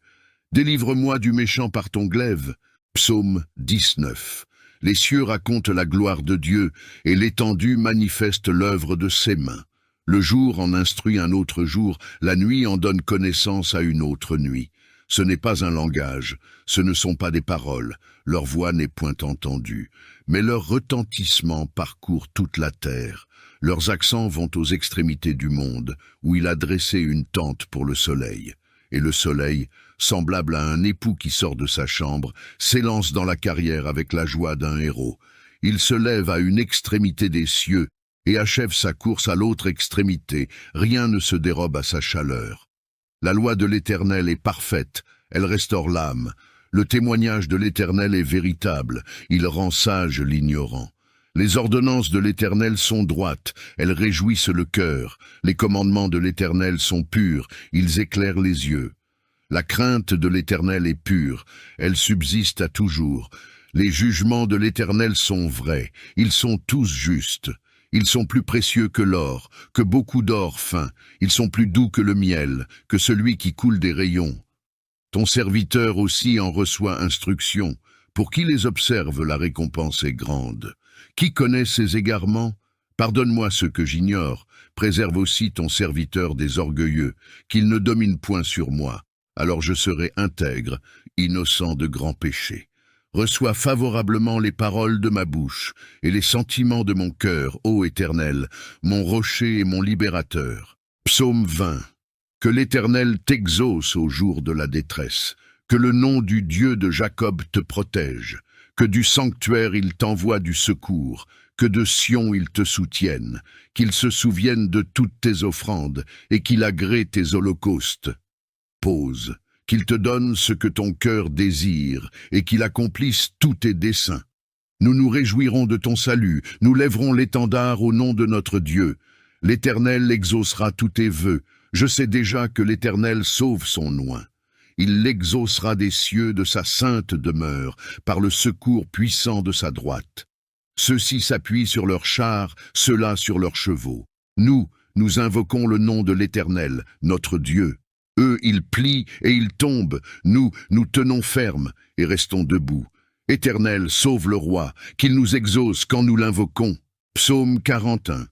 Délivre-moi du méchant par ton glaive. Psaume 19. Les cieux racontent la gloire de Dieu, et l'étendue manifeste l'œuvre de ses mains. Le jour en instruit un autre jour, la nuit en donne connaissance à une autre nuit. Ce n'est pas un langage, ce ne sont pas des paroles, leur voix n'est point entendue, mais leur retentissement parcourt toute la terre. Leurs accents vont aux extrémités du monde, où il a dressé une tente pour le soleil. Et le soleil, semblable à un époux qui sort de sa chambre, s'élance dans la carrière avec la joie d'un héros. Il se lève à une extrémité des cieux et achève sa course à l'autre extrémité. Rien ne se dérobe à sa chaleur. La loi de l'Éternel est parfaite, elle restaure l'âme. Le témoignage de l'Éternel est véritable, il rend sage l'ignorant. Les ordonnances de l'Éternel sont droites, elles réjouissent le cœur. Les commandements de l'Éternel sont purs, ils éclairent les yeux. La crainte de l'Éternel est pure, elle subsiste à toujours. Les jugements de l'Éternel sont vrais, ils sont tous justes. Ils sont plus précieux que l'or, que beaucoup d'or fin. Ils sont plus doux que le miel, que celui qui coule des rayons. Ton serviteur aussi en reçoit instruction. Pour qui les observe, la récompense est grande. Qui connaît ses égarements? Pardonne-moi ce que j'ignore. Préserve aussi ton serviteur des orgueilleux, qu'il ne domine point sur moi. Alors je serai intègre, innocent de grands péchés. Reçois favorablement les paroles de ma bouche et les sentiments de mon cœur, ô Éternel, mon rocher et mon libérateur. Psaume 20. Que l'Éternel t'exauce au jour de la détresse, que le nom du Dieu de Jacob te protège, que du sanctuaire il t'envoie du secours, que de Sion il te soutienne, qu'il se souvienne de toutes tes offrandes et qu'il agrée tes holocaustes. Pause. qu'il te donne ce que ton cœur désire, et qu'il accomplisse tous tes desseins. Nous nous réjouirons de ton salut, nous lèverons l'étendard au nom de notre Dieu. L'Éternel exaucera tous tes vœux. Je sais déjà que l'Éternel sauve son oint. Il l'exaucera des cieux de sa sainte demeure, par le secours puissant de sa droite. Ceux-ci s'appuient sur leurs chars, ceux-là sur leurs chevaux. Nous invoquons le nom de l'Éternel, notre Dieu. Eux, ils plient et ils tombent. Nous tenons ferme et restons debout. Éternel, sauve le roi, qu'il nous exauce quand nous l'invoquons. Psaume 41.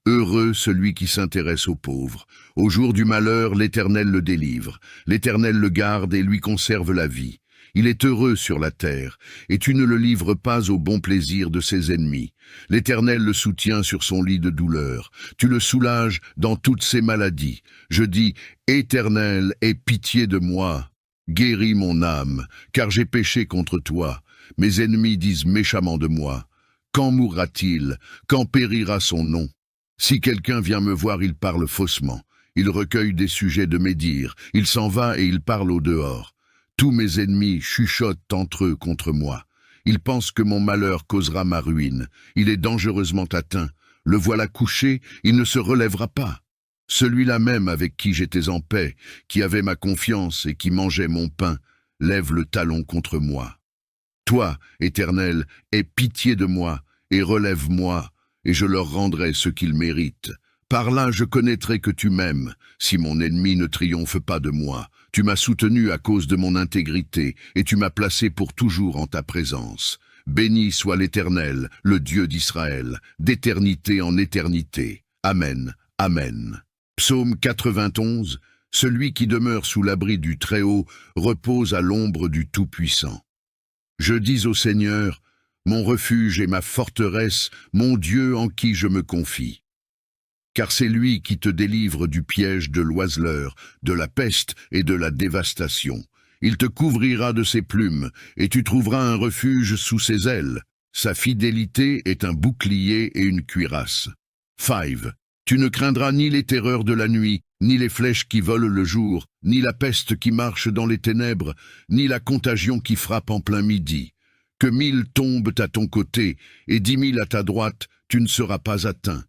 Heureux celui qui s'intéresse aux pauvres. Au jour du malheur, l'Éternel le délivre. L'Éternel le garde et lui conserve la vie. Il est heureux sur la terre, et tu ne le livres pas au bon plaisir de ses ennemis. L'Éternel le soutient sur son lit de douleur. Tu le soulages dans toutes ses maladies. Je dis, Éternel, aie pitié de moi. Guéris mon âme, car j'ai péché contre toi. Mes ennemis disent méchamment de moi. Quand mourra-t-il? Quand périra son nom? Si quelqu'un vient me voir, il parle faussement. Il recueille des sujets de médire. Il s'en va et il parle au dehors. Tous mes ennemis chuchotent entre eux contre moi. Ils pensent que mon malheur causera ma ruine. Il est dangereusement atteint. Le voilà couché, il ne se relèvera pas. Celui-là même avec qui j'étais en paix, qui avait ma confiance et qui mangeait mon pain, lève le talon contre moi. Toi, Éternel, aie pitié de moi et relève-moi, et je leur rendrai ce qu'ils méritent. Par là je connaîtrai que tu m'aimes, si mon ennemi ne triomphe pas de moi. Tu m'as soutenu à cause de mon intégrité, et tu m'as placé pour toujours en ta présence. Béni soit l'Éternel, le Dieu d'Israël, d'éternité en éternité. Amen, Amen. Psaume 91. Celui qui demeure sous l'abri du Très-Haut repose à l'ombre du Tout-Puissant. Je dis au Seigneur, mon refuge et ma forteresse, mon Dieu en qui je me confie. Car c'est lui qui te délivre du piège de l'oiseleur, de la peste et de la dévastation. Il te couvrira de ses plumes, et tu trouveras un refuge sous ses ailes. Sa fidélité est un bouclier et une cuirasse. 5. Tu ne craindras ni les terreurs de la nuit, ni les flèches qui volent le jour, ni la peste qui marche dans les ténèbres, ni la contagion qui frappe en plein midi. Que 1000 tombent à ton côté, et 10 000 à ta droite, tu ne seras pas atteint.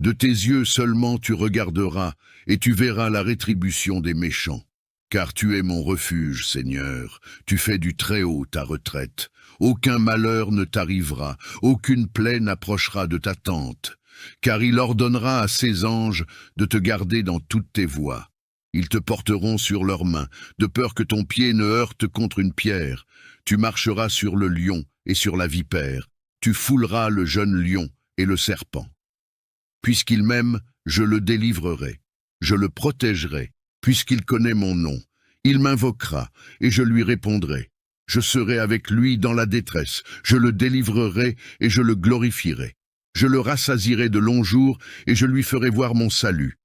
De tes yeux seulement tu regarderas, et tu verras la rétribution des méchants. Car tu es mon refuge, Seigneur, tu fais du Très-Haut ta retraite. Aucun malheur ne t'arrivera, aucune plaie n'approchera de ta tente. Car il ordonnera à ses anges de te garder dans toutes tes voies. Ils te porteront sur leurs mains, de peur que ton pied ne heurte contre une pierre. Tu marcheras sur le lion et sur la vipère. Tu fouleras le jeune lion et le serpent. Puisqu'il m'aime, je le délivrerai. Je le protégerai, puisqu'il connaît mon nom. Il m'invoquera, et je lui répondrai. Je serai avec lui dans la détresse. Je le délivrerai, et je le glorifierai. Je le rassasierai de longs jours, et je lui ferai voir mon salut.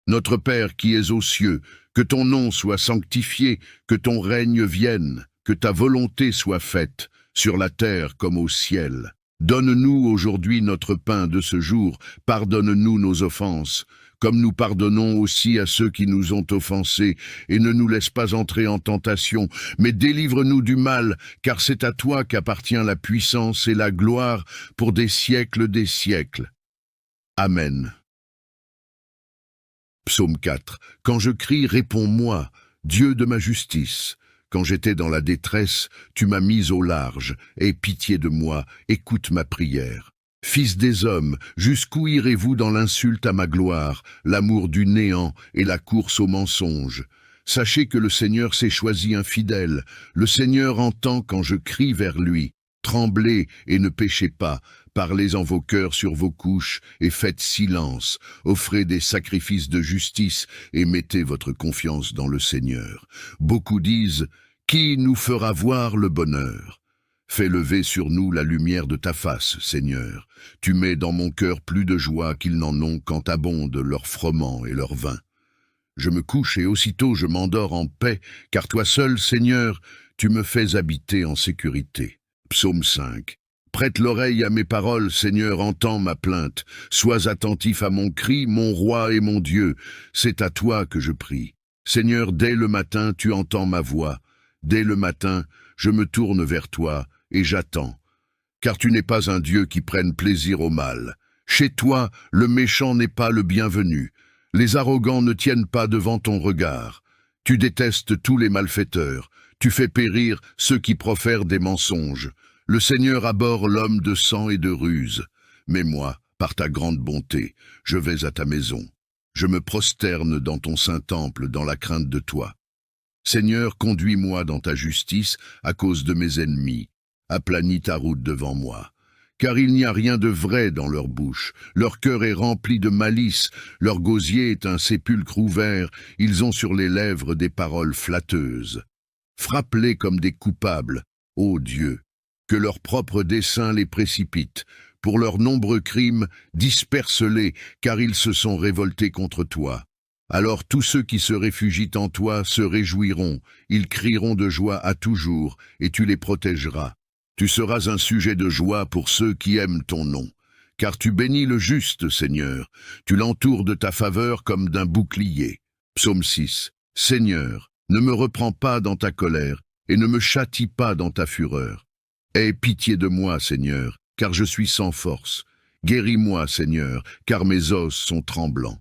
Notre Père qui es aux cieux, que ton nom soit sanctifié, que ton règne vienne, que ta volonté soit faite, sur la terre comme au ciel. Donne-nous aujourd'hui notre pain de ce jour, pardonne-nous nos offenses, comme nous pardonnons aussi à ceux qui nous ont offensés, et ne nous laisse pas entrer en tentation, mais délivre-nous du mal, car c'est à toi qu'appartient la puissance et la gloire pour des siècles des siècles. Amen. Psaume 4. Quand je crie, réponds-moi, Dieu de ma justice. Quand j'étais dans la détresse, tu m'as mis au large. Aie pitié de moi, écoute ma prière. Fils des hommes, jusqu'où irez-vous dans l'insulte à ma gloire, l'amour du néant et la course au mensonge? Sachez que le Seigneur s'est choisi un fidèle. Le Seigneur entend quand je crie vers lui. Tremblez et ne péchez pas. Parlez en vos cœurs sur vos couches et faites silence. Offrez des sacrifices de justice et mettez votre confiance dans le Seigneur. Beaucoup disent, qui nous fera voir le bonheur? Fais lever sur nous la lumière de ta face, Seigneur. Tu mets dans mon cœur plus de joie qu'ils n'en ont quand abondent leur froment et leur vin. Je me couche et aussitôt je m'endors en paix, car toi seul, Seigneur, tu me fais habiter en sécurité. Psaume 5. Prête l'oreille à mes paroles, Seigneur, entends ma plainte. Sois attentif à mon cri, mon roi et mon Dieu. C'est à toi que je prie. Seigneur, dès le matin, tu entends ma voix. Dès le matin, je me tourne vers toi et j'attends. Car tu n'es pas un Dieu qui prenne plaisir au mal. Chez toi, le méchant n'est pas le bienvenu. Les arrogants ne tiennent pas devant ton regard. Tu détestes tous les malfaiteurs. Tu fais périr ceux qui profèrent des mensonges. Le Seigneur abhorre l'homme de sang et de ruse. Mais moi, par ta grande bonté, je vais à ta maison. Je me prosterne dans ton saint temple dans la crainte de toi. Seigneur, conduis-moi dans ta justice à cause de mes ennemis. Aplanis ta route devant moi. Car il n'y a rien de vrai dans leur bouche. Leur cœur est rempli de malice. Leur gosier est un sépulcre ouvert. Ils ont sur les lèvres des paroles flatteuses. Frappe-les comme des coupables, ô Dieu. Que leur propre dessein les précipite. Pour leurs nombreux crimes, disperse-les, car ils se sont révoltés contre toi. Alors tous ceux qui se réfugient en toi se réjouiront, ils crieront de joie à toujours, et tu les protégeras. Tu seras un sujet de joie pour ceux qui aiment ton nom. Car tu bénis le juste, Seigneur, tu l'entoures de ta faveur comme d'un bouclier. Psaume 6. Seigneur, ne me reprends pas dans ta colère, et ne me châtie pas dans ta fureur. Aie pitié de moi, Seigneur, car je suis sans force. Guéris-moi, Seigneur, car mes os sont tremblants.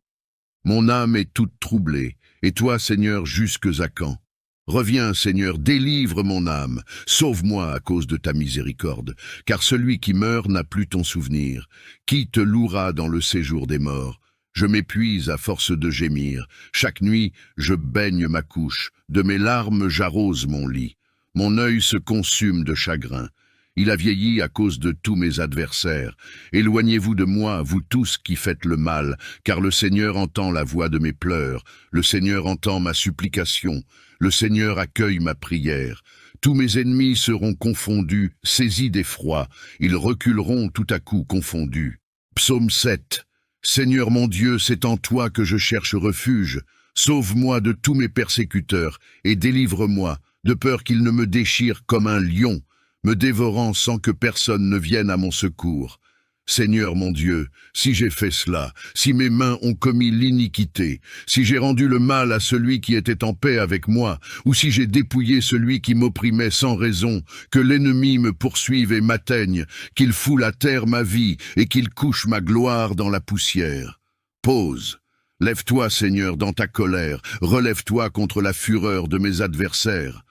Mon âme est toute troublée, et toi, Seigneur, jusques à quand? Reviens, Seigneur, délivre mon âme, sauve-moi à cause de ta miséricorde, car celui qui meurt n'a plus ton souvenir. Qui te louera dans le séjour des morts? Je m'épuise à force de gémir. Chaque nuit, je baigne ma couche, de mes larmes j'arrose mon lit. Mon œil se consume de chagrin. Il a vieilli à cause de tous mes adversaires. Éloignez-vous de moi, vous tous qui faites le mal, car le Seigneur entend la voix de mes pleurs, le Seigneur entend ma supplication, le Seigneur accueille ma prière. Tous mes ennemis seront confondus, saisis d'effroi, ils reculeront tout à coup confondus. Psaume 7. Seigneur mon Dieu, c'est en toi que je cherche refuge. Sauve-moi de tous mes persécuteurs et délivre-moi, de peur qu'ils ne me déchirent comme un lion, me dévorant sans que personne ne vienne à mon secours. Seigneur mon Dieu, si j'ai fait cela, si mes mains ont commis l'iniquité, si j'ai rendu le mal à celui qui était en paix avec moi, ou si j'ai dépouillé celui qui m'opprimait sans raison, que l'ennemi me poursuive et m'atteigne, qu'il foule à terre ma vie et qu'il couche ma gloire dans la poussière. Pause. Lève-toi, Seigneur, dans ta colère, relève-toi contre la fureur de mes adversaires.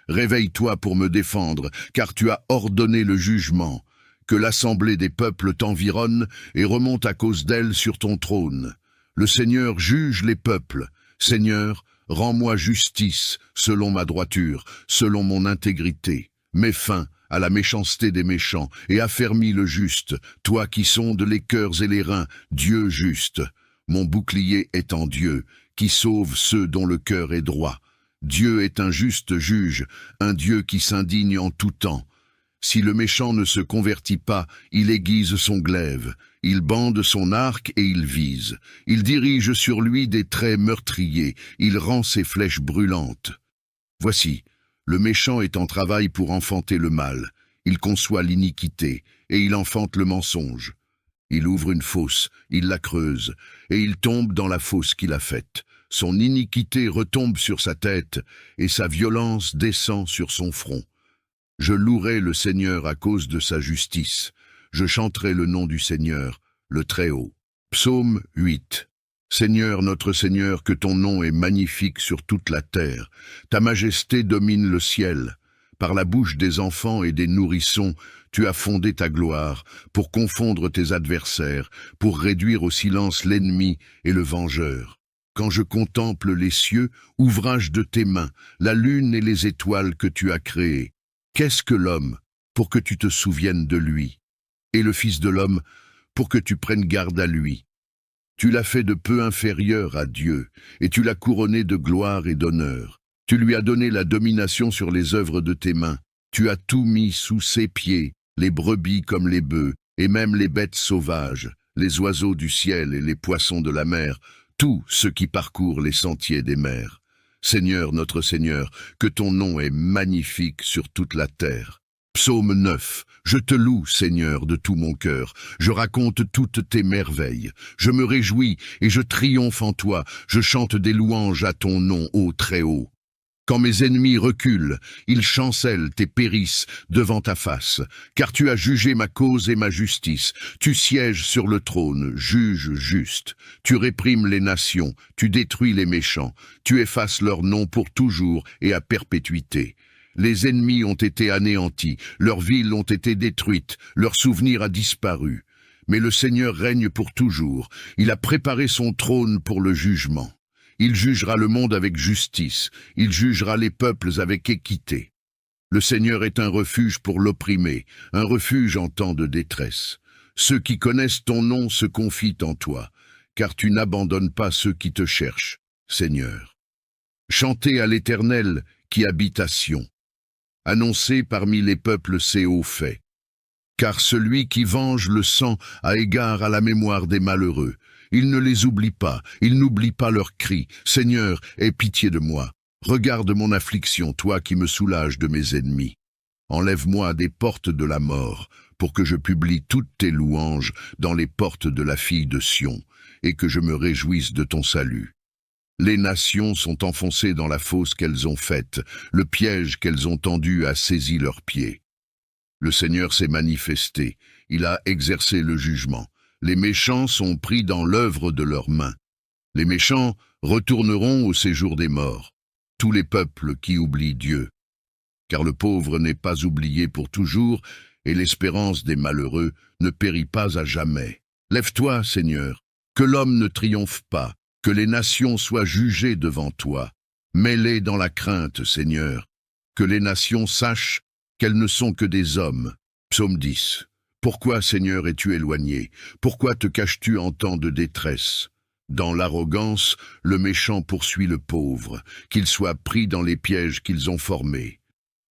Réveille-toi pour me défendre, car tu as ordonné le jugement. Que l'assemblée des peuples t'environne et remonte à cause d'elle sur ton trône. Le Seigneur juge les peuples. Seigneur, rends-moi justice selon ma droiture, selon mon intégrité. Mets fin à la méchanceté des méchants et affermis le juste, toi qui sondes les cœurs et les reins, Dieu juste. Mon bouclier est en Dieu, qui sauve ceux dont le cœur est droit. Dieu est un juste juge, un Dieu qui s'indigne en tout temps. Si le méchant ne se convertit pas, il aiguise son glaive, il bande son arc et il vise. Il dirige sur lui des traits meurtriers, il rend ses flèches brûlantes. Voici, le méchant est en travail pour enfanter le mal. Il conçoit l'iniquité et il enfante le mensonge. Il ouvre une fosse, il la creuse, et il tombe dans la fosse qu'il a faite. Son iniquité retombe sur sa tête, et sa violence descend sur son front. Je louerai le Seigneur à cause de sa justice. Je chanterai le nom du Seigneur, le Très-Haut. Psaume 8. Seigneur, notre Seigneur, que ton nom est magnifique sur toute la terre. Ta majesté domine le ciel. Par la bouche des enfants et des nourrissons, tu as fondé ta gloire, pour confondre tes adversaires, pour réduire au silence l'ennemi et le vengeur. Quand je contemple les cieux, ouvrage de tes mains, la lune et les étoiles que tu as créées, qu'est-ce que l'homme pour que tu te souviennes de lui, et le Fils de l'homme pour que tu prennes garde à lui? Tu l'as fait de peu inférieur à Dieu, et tu l'as couronné de gloire et d'honneur. Tu lui as donné la domination sur les œuvres de tes mains. Tu as tout mis sous ses pieds, les brebis comme les bœufs, et même les bêtes sauvages, les oiseaux du ciel et les poissons de la mer, tout ce qui parcourt les sentiers des mers. Seigneur, notre Seigneur, que ton nom est magnifique sur toute la terre. Psaume 9. Je te loue, Seigneur, de tout mon cœur. Je raconte toutes tes merveilles. Je me réjouis et je triomphe en toi. Je chante des louanges à ton nom, ô Très-Haut. Quand mes ennemis reculent, ils chancellent et périssent devant ta face. Car tu as jugé ma cause et ma justice. Tu sièges sur le trône, juge juste. Tu réprimes les nations, tu détruis les méchants. Tu effaces leur nom pour toujours et à perpétuité. Les ennemis ont été anéantis, leurs villes ont été détruites, leur souvenir a disparu. Mais le Seigneur règne pour toujours. Il a préparé son trône pour le jugement. Il jugera le monde avec justice, il jugera les peuples avec équité. Le Seigneur est un refuge pour l'opprimé, un refuge en temps de détresse. Ceux qui connaissent ton nom se confient en toi, car tu n'abandonnes pas ceux qui te cherchent, Seigneur. Chantez à l'Éternel qui habite à Sion. Annoncez parmi les peuples ses hauts faits. Car celui qui venge le sang a égard à la mémoire des malheureux. Il ne les oublie pas, il n'oublie pas leurs cris. Seigneur, aie pitié de moi. Regarde mon affliction, toi qui me soulages de mes ennemis. Enlève-moi des portes de la mort, pour que je publie toutes tes louanges dans les portes de la fille de Sion, et que je me réjouisse de ton salut. Les nations sont enfoncées dans la fosse qu'elles ont faite, le piège qu'elles ont tendu a saisi leurs pieds. Le Seigneur s'est manifesté, il a exercé le jugement. Les méchants sont pris dans l'œuvre de leurs mains. Les méchants retourneront au séjour des morts, tous les peuples qui oublient Dieu. Car le pauvre n'est pas oublié pour toujours, et l'espérance des malheureux ne périt pas à jamais. Lève-toi, Seigneur, que l'homme ne triomphe pas, que les nations soient jugées devant toi. Mets-les dans la crainte, Seigneur, que les nations sachent qu'elles ne sont que des hommes. Psaume 10. Pourquoi, Seigneur, es-tu éloigné? Pourquoi te caches-tu en temps de détresse? Dans l'arrogance, le méchant poursuit le pauvre, qu'il soit pris dans les pièges qu'ils ont formés.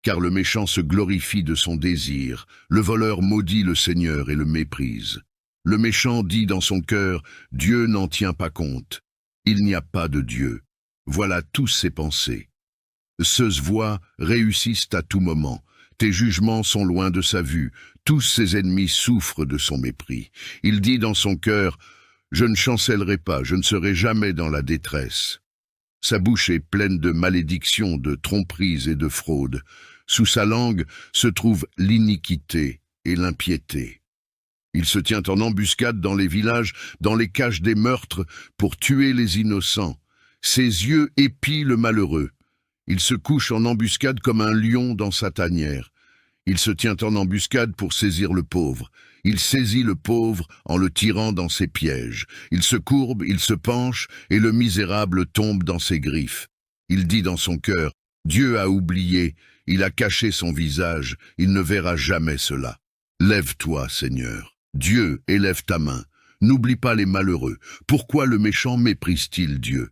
Car le méchant se glorifie de son désir, le voleur maudit le Seigneur et le méprise. Le méchant dit dans son cœur, Dieu n'en tient pas compte. Il n'y a pas de Dieu. Voilà tous ses pensées. Ses voies réussissent à tout moment. Tes jugements sont loin de sa vue. Tous ses ennemis souffrent de son mépris. Il dit dans son cœur, « Je ne chancellerai pas, je ne serai jamais dans la détresse. » Sa bouche est pleine de malédictions, de tromperies et de fraudes. Sous sa langue se trouve l'iniquité et l'impiété. Il se tient en embuscade dans les villages, dans les caches des meurtres, pour tuer les innocents. Ses yeux épient le malheureux. Il se couche en embuscade comme un lion dans sa tanière. Il se tient en embuscade pour saisir le pauvre. Il saisit le pauvre en le tirant dans ses pièges. Il se courbe, il se penche, et le misérable tombe dans ses griffes. Il dit dans son cœur, « Dieu a oublié, il a caché son visage, il ne verra jamais cela. » Lève-toi, Seigneur. Dieu, élève ta main. N'oublie pas les malheureux. Pourquoi le méchant méprise-t-il Dieu?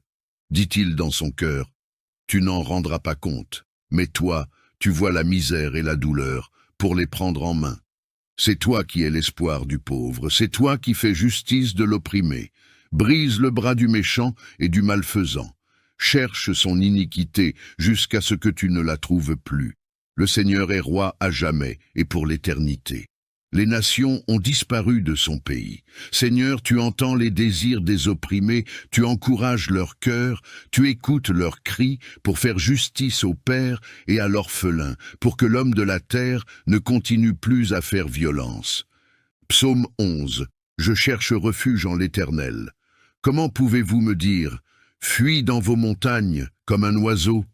Dit-il dans son cœur, « Tu n'en rendras pas compte, mais toi, tu vois la misère et la douleur pour les prendre en main. C'est toi qui es l'espoir du pauvre, c'est toi qui fais justice de l'opprimé. Brise le bras du méchant et du malfaisant. Cherche son iniquité jusqu'à ce que tu ne la trouves plus. Le Seigneur est roi à jamais et pour l'éternité. Les nations ont disparu de son pays. Seigneur, tu entends les désirs des opprimés, tu encourages leur cœur, tu écoutes leurs cris pour faire justice aux pères et à l'orphelin, pour que l'homme de la terre ne continue plus à faire violence. Psaume 11. Je cherche refuge en l'Éternel. Comment pouvez-vous me dire, fuis dans vos montagnes comme un oiseau?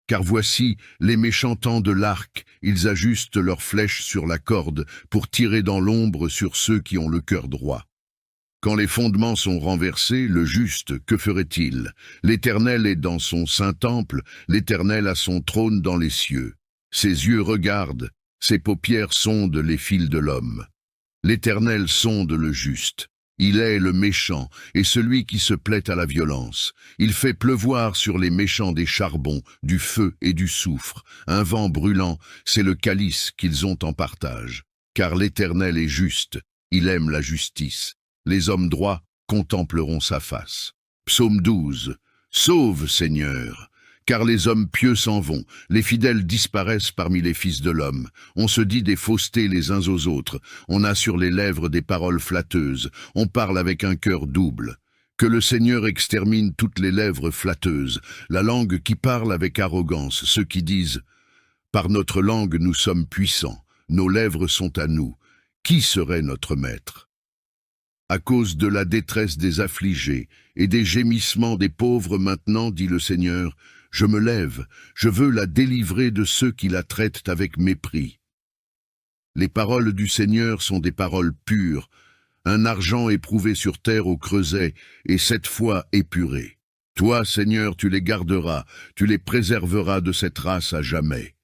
Car voici, les méchants tendent l'arc, ils ajustent leurs flèches sur la corde pour tirer dans l'ombre sur ceux qui ont le cœur droit. Quand les fondements sont renversés, le juste, que ferait-il? L'Éternel est dans son saint temple, l'Éternel a son trône dans les cieux. Ses yeux regardent, ses paupières sondent les fils de l'homme. L'Éternel sonde le juste. Il est le méchant et celui qui se plaît à la violence. Il fait pleuvoir sur les méchants des charbons, du feu et du soufre. Un vent brûlant, c'est le calice qu'ils ont en partage. Car l'Éternel est juste, il aime la justice. Les hommes droits contempleront sa face. Psaume 12. Sauve, Seigneur, Car les hommes pieux s'en vont, les fidèles disparaissent parmi les fils de l'homme. On se dit des faussetés les uns aux autres, on a sur les lèvres des paroles flatteuses, on parle avec un cœur double. Que le Seigneur extermine toutes les lèvres flatteuses, la langue qui parle avec arrogance, ceux qui disent « Par notre langue nous sommes puissants, nos lèvres sont à nous. Qui serait notre maître ?» À cause de la détresse des affligés et des gémissements des pauvres maintenant, dit le Seigneur, je me lève, je veux la délivrer de ceux qui la traitent avec mépris. Les paroles du Seigneur sont des paroles pures, un argent éprouvé sur terre au creuset et 7 fois épuré. Toi, Seigneur, tu les garderas, tu les préserveras de cette race à jamais.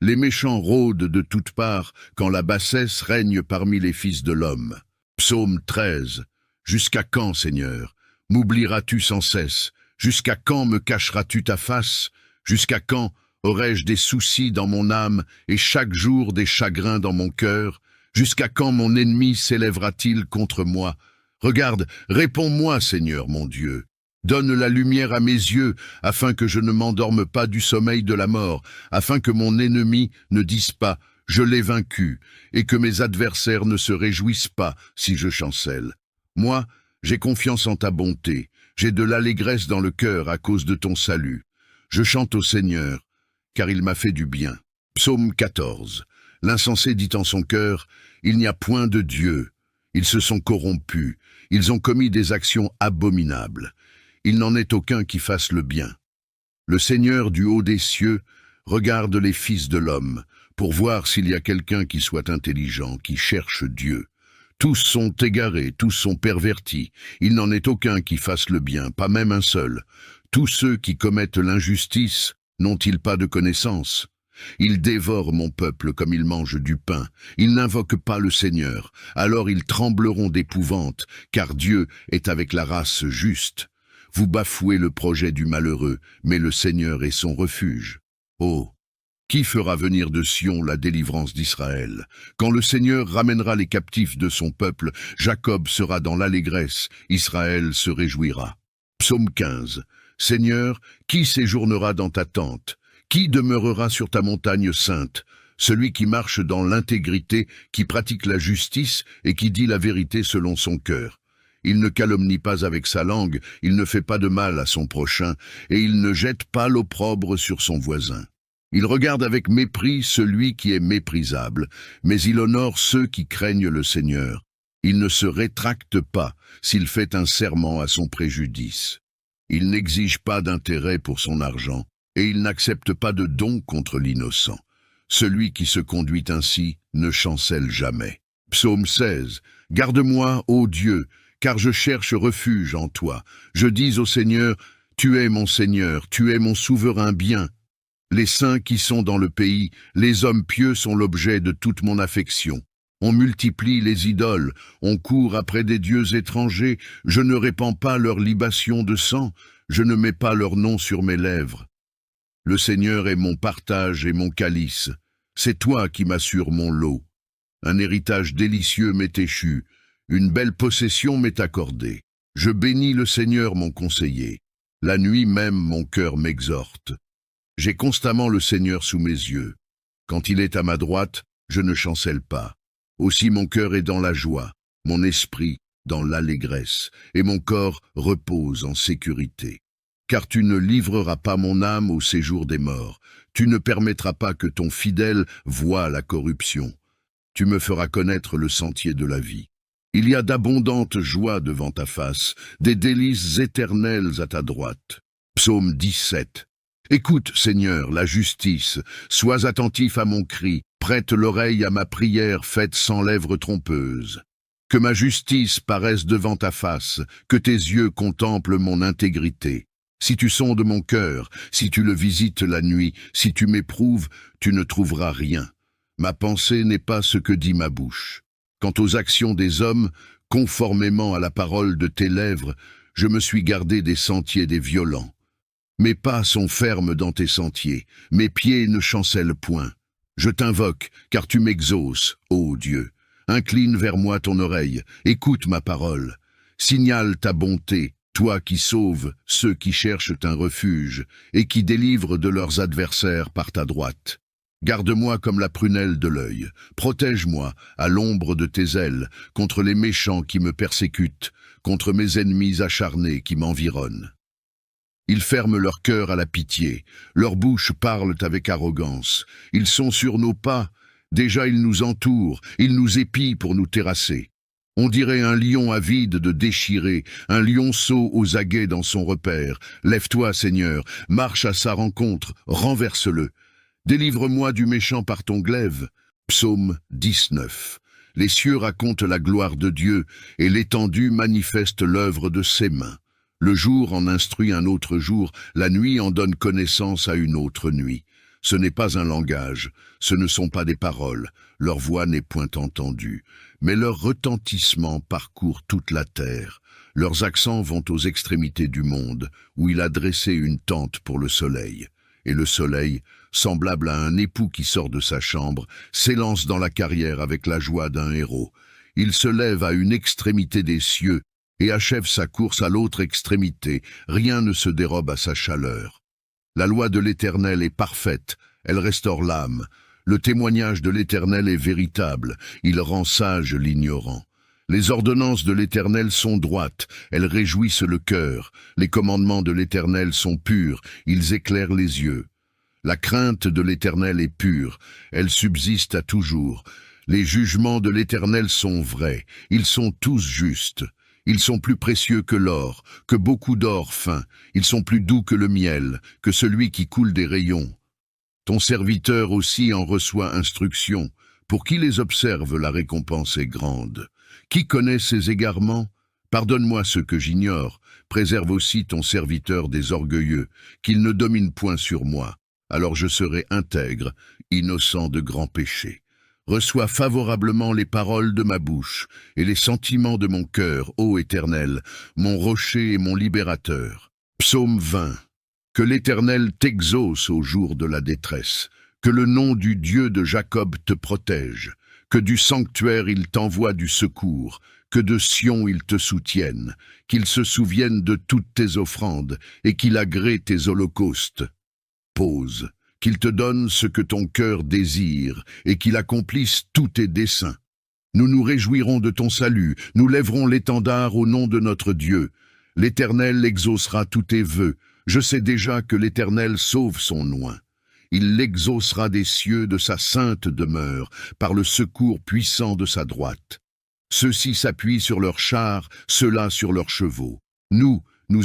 Les méchants rôdent de toutes parts quand la bassesse règne parmi les fils de l'homme. Psaume 13. Jusqu'à quand, Seigneur, m'oublieras-tu sans cesse? Jusqu'à quand me cacheras-tu ta face? Jusqu'à quand aurai-je des soucis dans mon âme et chaque jour des chagrins dans mon cœur? Jusqu'à quand mon ennemi s'élèvera-t-il contre moi? Regarde, réponds-moi, Seigneur mon Dieu. Donne la lumière à mes yeux, afin que je ne m'endorme pas du sommeil de la mort, afin que mon ennemi ne dise pas « je l'ai vaincu » et que mes adversaires ne se réjouissent pas si je chancelle. Moi, j'ai confiance en ta bonté, j'ai de l'allégresse dans le cœur à cause de ton salut. Je chante au Seigneur, car il m'a fait du bien. Psaume 14. L'insensé dit en son cœur, il n'y a point de Dieu. Ils se sont corrompus, ils ont commis des actions abominables. Il n'en est aucun qui fasse le bien. Le Seigneur du haut des cieux regarde les fils de l'homme, pour voir s'il y a quelqu'un qui soit intelligent, qui cherche Dieu. Tous sont égarés, tous sont pervertis. Il n'en est aucun qui fasse le bien, pas même un seul. Tous ceux qui commettent l'injustice n'ont-ils pas de connaissance? Ils dévorent mon peuple comme ils mangent du pain. Ils n'invoquent pas le Seigneur. Alors ils trembleront d'épouvante, car Dieu est avec la race juste. Vous bafouez le projet du malheureux, mais le Seigneur est son refuge. Oh! Qui fera venir de Sion la délivrance d'Israël? Quand le Seigneur ramènera les captifs de son peuple, Jacob sera dans l'allégresse, Israël se réjouira. Psaume 15. Seigneur, qui séjournera dans ta tente? Qui demeurera sur ta montagne sainte? Celui qui marche dans l'intégrité, qui pratique la justice et qui dit la vérité selon son cœur. Il ne calomnie pas avec sa langue, il ne fait pas de mal à son prochain, et il ne jette pas l'opprobre sur son voisin. Il regarde avec mépris celui qui est méprisable, mais il honore ceux qui craignent le Seigneur. Il ne se rétracte pas s'il fait un serment à son préjudice. Il n'exige pas d'intérêt pour son argent, et il n'accepte pas de don contre l'innocent. Celui qui se conduit ainsi ne chancelle jamais. Psaume 16. Garde-moi, ô Dieu, car je cherche refuge en toi. Je dis au Seigneur, tu es mon Seigneur, tu es mon souverain bien. Les saints qui sont dans le pays, les hommes pieux sont l'objet de toute mon affection. On multiplie les idoles, on court après des dieux étrangers, je ne répands pas leur libation de sang, je ne mets pas leur nom sur mes lèvres. Le Seigneur est mon partage et mon calice, c'est toi qui m'assures mon lot. Un héritage délicieux m'est échu, une belle possession m'est accordée. Je bénis le Seigneur mon conseiller, la nuit même mon cœur m'exhorte. J'ai constamment le Seigneur sous mes yeux. Quand il est à ma droite, je ne chancelle pas. Aussi mon cœur est dans la joie, mon esprit dans l'allégresse, et mon corps repose en sécurité. Car tu ne livreras pas mon âme au séjour des morts. Tu ne permettras pas que ton fidèle voie la corruption. Tu me feras connaître le sentier de la vie. Il y a d'abondantes joies devant ta face, des délices éternelles à ta droite. Psaume 17. Écoute, Seigneur, la justice, sois attentif à mon cri, prête l'oreille à ma prière faite sans lèvres trompeuses. Que ma justice paraisse devant ta face, que tes yeux contemplent mon intégrité. Si tu sondes mon cœur, si tu le visites la nuit, si tu m'éprouves, tu ne trouveras rien. Ma pensée n'est pas ce que dit ma bouche. Quant aux actions des hommes, conformément à la parole de tes lèvres, je me suis gardé des sentiers des violents. Mes pas sont fermes dans tes sentiers, mes pieds ne chancellent point. Je t'invoque, car tu m'exauces, ô Dieu. Incline vers moi ton oreille, écoute ma parole. Signale ta bonté, toi qui sauves ceux qui cherchent un refuge et qui délivres de leurs adversaires par ta droite. Garde-moi comme la prunelle de l'œil, protège-moi à l'ombre de tes ailes contre les méchants qui me persécutent, contre mes ennemis acharnés qui m'environnent. Ils ferment leur cœur à la pitié, leurs bouches parlent avec arrogance, ils sont sur nos pas, déjà ils nous entourent, ils nous épient pour nous terrasser. On dirait un lion avide de déchirer, un lionceau aux aguets dans son repère. Lève-toi, Seigneur, marche à sa rencontre, renverse-le. Délivre-moi du méchant par ton glaive. Psaume 19. Les cieux racontent la gloire de Dieu, et l'étendue manifeste l'œuvre de ses mains. Le jour en instruit un autre jour, la nuit en donne connaissance à une autre nuit. Ce n'est pas un langage, ce ne sont pas des paroles, leur voix n'est point entendue, mais leur retentissement parcourt toute la terre. Leurs accents vont aux extrémités du monde, où il a dressé une tente pour le soleil. Et le soleil, semblable à un époux qui sort de sa chambre, s'élance dans la carrière avec la joie d'un héros. Il se lève à une extrémité des cieux et achève sa course à l'autre extrémité. Rien ne se dérobe à sa chaleur. La loi de l'Éternel est parfaite, elle restaure l'âme. Le témoignage de l'Éternel est véritable, il rend sage l'ignorant. Les ordonnances de l'Éternel sont droites, elles réjouissent le cœur. Les commandements de l'Éternel sont purs, ils éclairent les yeux. La crainte de l'Éternel est pure, elle subsiste à toujours. Les jugements de l'Éternel sont vrais, ils sont tous justes. Ils sont plus précieux que l'or, que beaucoup d'or fin. Ils sont plus doux que le miel, que celui qui coule des rayons. Ton serviteur aussi en reçoit instruction. Pour qui les observe, la récompense est grande. Qui connaît ses égarements? Pardonne-moi ce que j'ignore. Préserve aussi ton serviteur des orgueilleux, qu'il ne domine point sur moi. Alors je serai intègre, innocent de grands péchés. Reçois favorablement les paroles de ma bouche et les sentiments de mon cœur, ô Éternel, mon rocher et mon libérateur. Psaume 20. Que l'Éternel t'exauce au jour de la détresse, que le nom du Dieu de Jacob te protège, que du sanctuaire il t'envoie du secours, que de Sion il te soutienne, qu'il se souvienne de toutes tes offrandes et qu'il agrée tes holocaustes. Pause. Qu'il te donne ce que ton cœur désire, et qu'il accomplisse tous tes desseins. Nous nous réjouirons de ton salut, nous lèverons l'étendard au nom de notre Dieu. L'Éternel exaucera tous tes vœux, je sais déjà que l'Éternel sauve son oint. Il l'exaucera des cieux de sa sainte demeure, par le secours puissant de sa droite. Ceux-ci s'appuient sur leurs chars, ceux-là sur leurs chevaux. Nous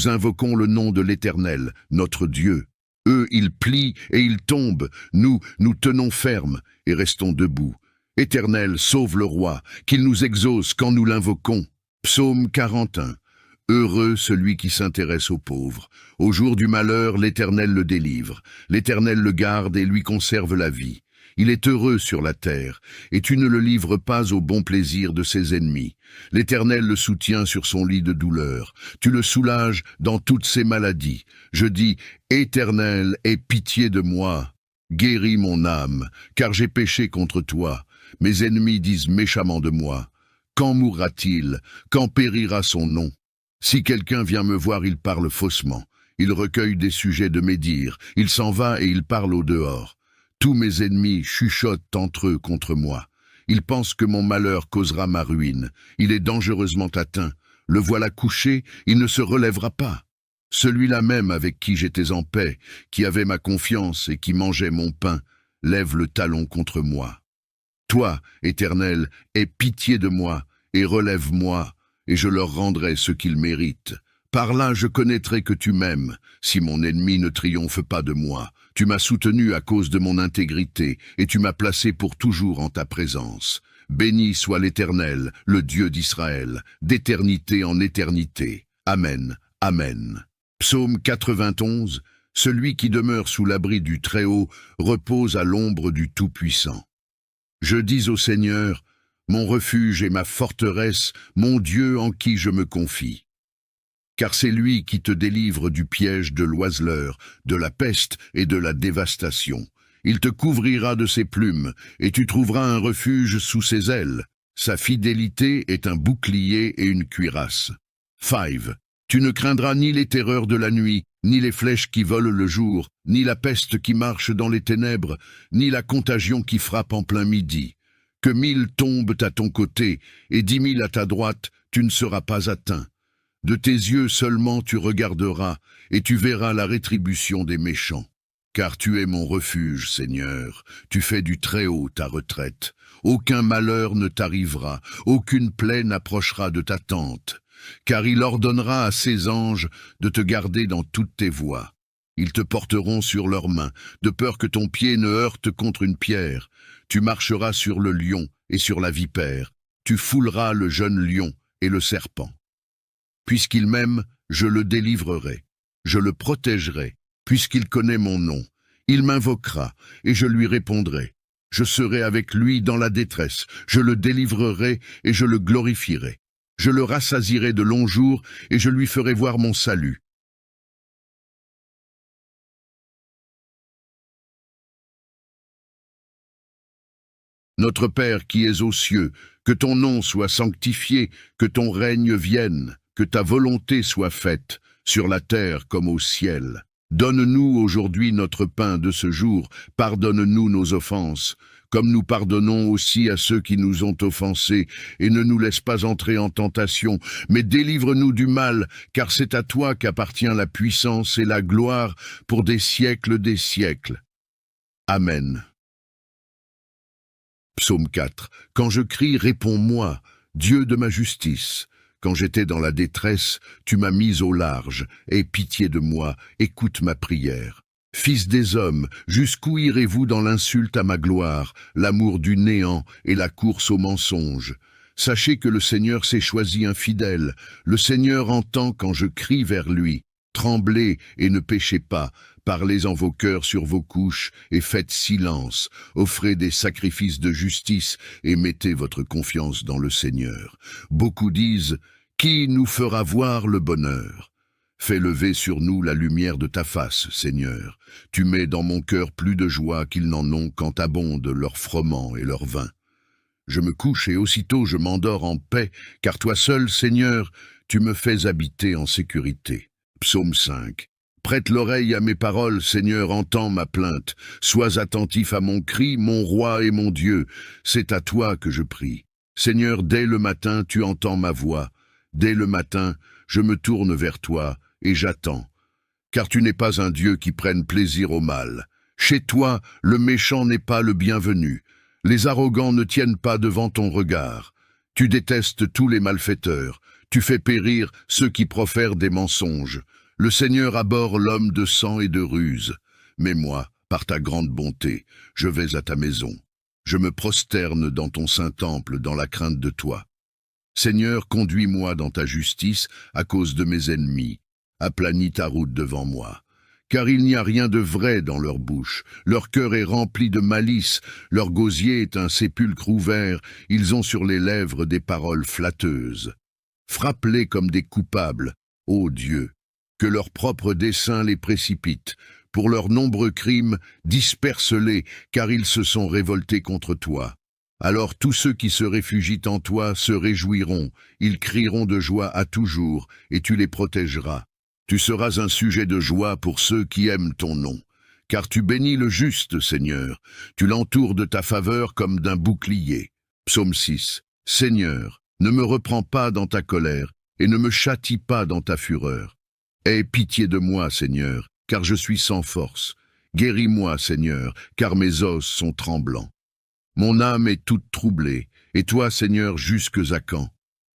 invoquons le nom de l'Éternel, notre Dieu. Eux, ils plient et ils tombent. Nous tenons ferme et restons debout. Éternel, sauve le roi, qu'il nous exauce quand nous l'invoquons. Psaume 41. Heureux celui qui s'intéresse aux pauvres. Au jour du malheur, l'Éternel le délivre. L'Éternel le garde et lui conserve la vie. Il est heureux sur la terre, et tu ne le livres pas au bon plaisir de ses ennemis. L'Éternel le soutient sur son lit de douleur. Tu le soulages dans toutes ses maladies. Je dis, Éternel, aie pitié de moi. Guéris mon âme, car j'ai péché contre toi. Mes ennemis disent méchamment de moi. Quand mourra-t-il? Quand périra son nom? Si quelqu'un vient me voir, il parle faussement. Il recueille des sujets de médire. Il s'en va et il parle au dehors. Tous mes ennemis chuchotent entre eux contre moi. Ils pensent que mon malheur causera ma ruine. Il est dangereusement atteint. Le voilà couché, il ne se relèvera pas. Celui-là même avec qui j'étais en paix, qui avait ma confiance et qui mangeait mon pain, lève le talon contre moi. Toi, Éternel, aie pitié de moi et relève-moi, et je leur rendrai ce qu'ils méritent. Par là je connaîtrai que tu m'aimes, si mon ennemi ne triomphe pas de moi. Tu m'as soutenu à cause de mon intégrité, et tu m'as placé pour toujours en ta présence. Béni soit l'Éternel, le Dieu d'Israël, d'éternité en éternité. Amen, Amen. Psaume 91. Celui qui demeure sous l'abri du Très-Haut repose à l'ombre du Tout-Puissant. Je dis au Seigneur, mon refuge et ma forteresse, mon Dieu en qui je me confie. Car c'est lui qui te délivre du piège de l'oiseleur, de la peste et de la dévastation. Il te couvrira de ses plumes, et tu trouveras un refuge sous ses ailes. Sa fidélité est un bouclier et une cuirasse. 5. Tu ne craindras ni les terreurs de la nuit, ni les flèches qui volent le jour, ni la peste qui marche dans les ténèbres, ni la contagion qui frappe en plein midi. Que 1000 tombent à ton côté, et 10 000 à ta droite, tu ne seras pas atteint. De tes yeux seulement tu regarderas, et tu verras la rétribution des méchants. Car tu es mon refuge, Seigneur, tu fais du Très-Haut ta retraite. Aucun malheur ne t'arrivera, aucune plaie n'approchera de ta tente. Car il ordonnera à ses anges de te garder dans toutes tes voies. Ils te porteront sur leurs mains, de peur que ton pied ne heurte contre une pierre. Tu marcheras sur le lion et sur la vipère. Tu fouleras le jeune lion et le serpent. Puisqu'il m'aime, je le délivrerai. Je le protégerai, puisqu'il connaît mon nom. Il m'invoquera, et je lui répondrai. Je serai avec lui dans la détresse. Je le délivrerai, et je le glorifierai. Je le rassasierai de longs jours, et je lui ferai voir mon salut. Notre Père qui es aux cieux, que ton nom soit sanctifié, que ton règne vienne, que ta volonté soit faite, sur la terre comme au ciel. Donne-nous aujourd'hui notre pain de ce jour, pardonne-nous nos offenses, comme nous pardonnons aussi à ceux qui nous ont offensés, et ne nous laisse pas entrer en tentation, mais délivre-nous du mal, car c'est à toi qu'appartient la puissance et la gloire pour des siècles des siècles. Amen. Psaume 4. Quand je crie, réponds-moi, Dieu de ma justice. Quand j'étais dans la détresse, tu m'as mis au large. Aie pitié de moi, écoute ma prière. Fils des hommes, jusqu'où irez-vous dans l'insulte à ma gloire, l'amour du néant et la course au mensonge? Sachez que le Seigneur s'est choisi un fidèle. Le Seigneur entend quand je crie vers lui. Tremblez et ne péchez pas, parlez en vos cœurs sur vos couches et faites silence, offrez des sacrifices de justice et mettez votre confiance dans le Seigneur. Beaucoup disent, qui nous fera voir le bonheur? Fais lever sur nous la lumière de ta face, Seigneur. Tu mets dans mon cœur plus de joie qu'ils n'en ont quand abondent leur froment et leur vin. Je me couche et aussitôt je m'endors en paix, car toi seul, Seigneur, tu me fais habiter en sécurité. Psaume 5. Prête l'oreille à mes paroles, Seigneur, entends ma plainte. Sois attentif à mon cri, mon roi et mon Dieu. C'est à toi que je prie. Seigneur, dès le matin, tu entends ma voix. Dès le matin, je me tourne vers toi et j'attends. Car tu n'es pas un Dieu qui prenne plaisir au mal. Chez toi, le méchant n'est pas le bienvenu. Les arrogants ne tiennent pas devant ton regard. Tu détestes tous les malfaiteurs. Tu fais périr ceux qui profèrent des mensonges. Le Seigneur abhorre l'homme de sang et de ruse. Mais moi, par ta grande bonté, je vais à ta maison. Je me prosterne dans ton saint temple dans la crainte de toi. Seigneur, conduis-moi dans ta justice à cause de mes ennemis. Aplanis ta route devant moi. Car il n'y a rien de vrai dans leur bouche. Leur cœur est rempli de malice. Leur gosier est un sépulcre ouvert. Ils ont sur les lèvres des paroles flatteuses. Frappe-les comme des coupables, ô Dieu, que leur propre dessein les précipite. Pour leurs nombreux crimes, disperse-les, car ils se sont révoltés contre toi. Alors tous ceux qui se réfugient en toi se réjouiront, ils crieront de joie à toujours, et tu les protégeras. Tu seras un sujet de joie pour ceux qui aiment ton nom. Car tu bénis le juste, Seigneur, tu l'entoures de ta faveur comme d'un bouclier. Psaume 6. Seigneur, ne me reprends pas dans ta colère, et ne me châtie pas dans ta fureur. Aie pitié de moi, Seigneur, car je suis sans force. Guéris-moi, Seigneur, car mes os sont tremblants. Mon âme est toute troublée, et toi, Seigneur, jusques à quand?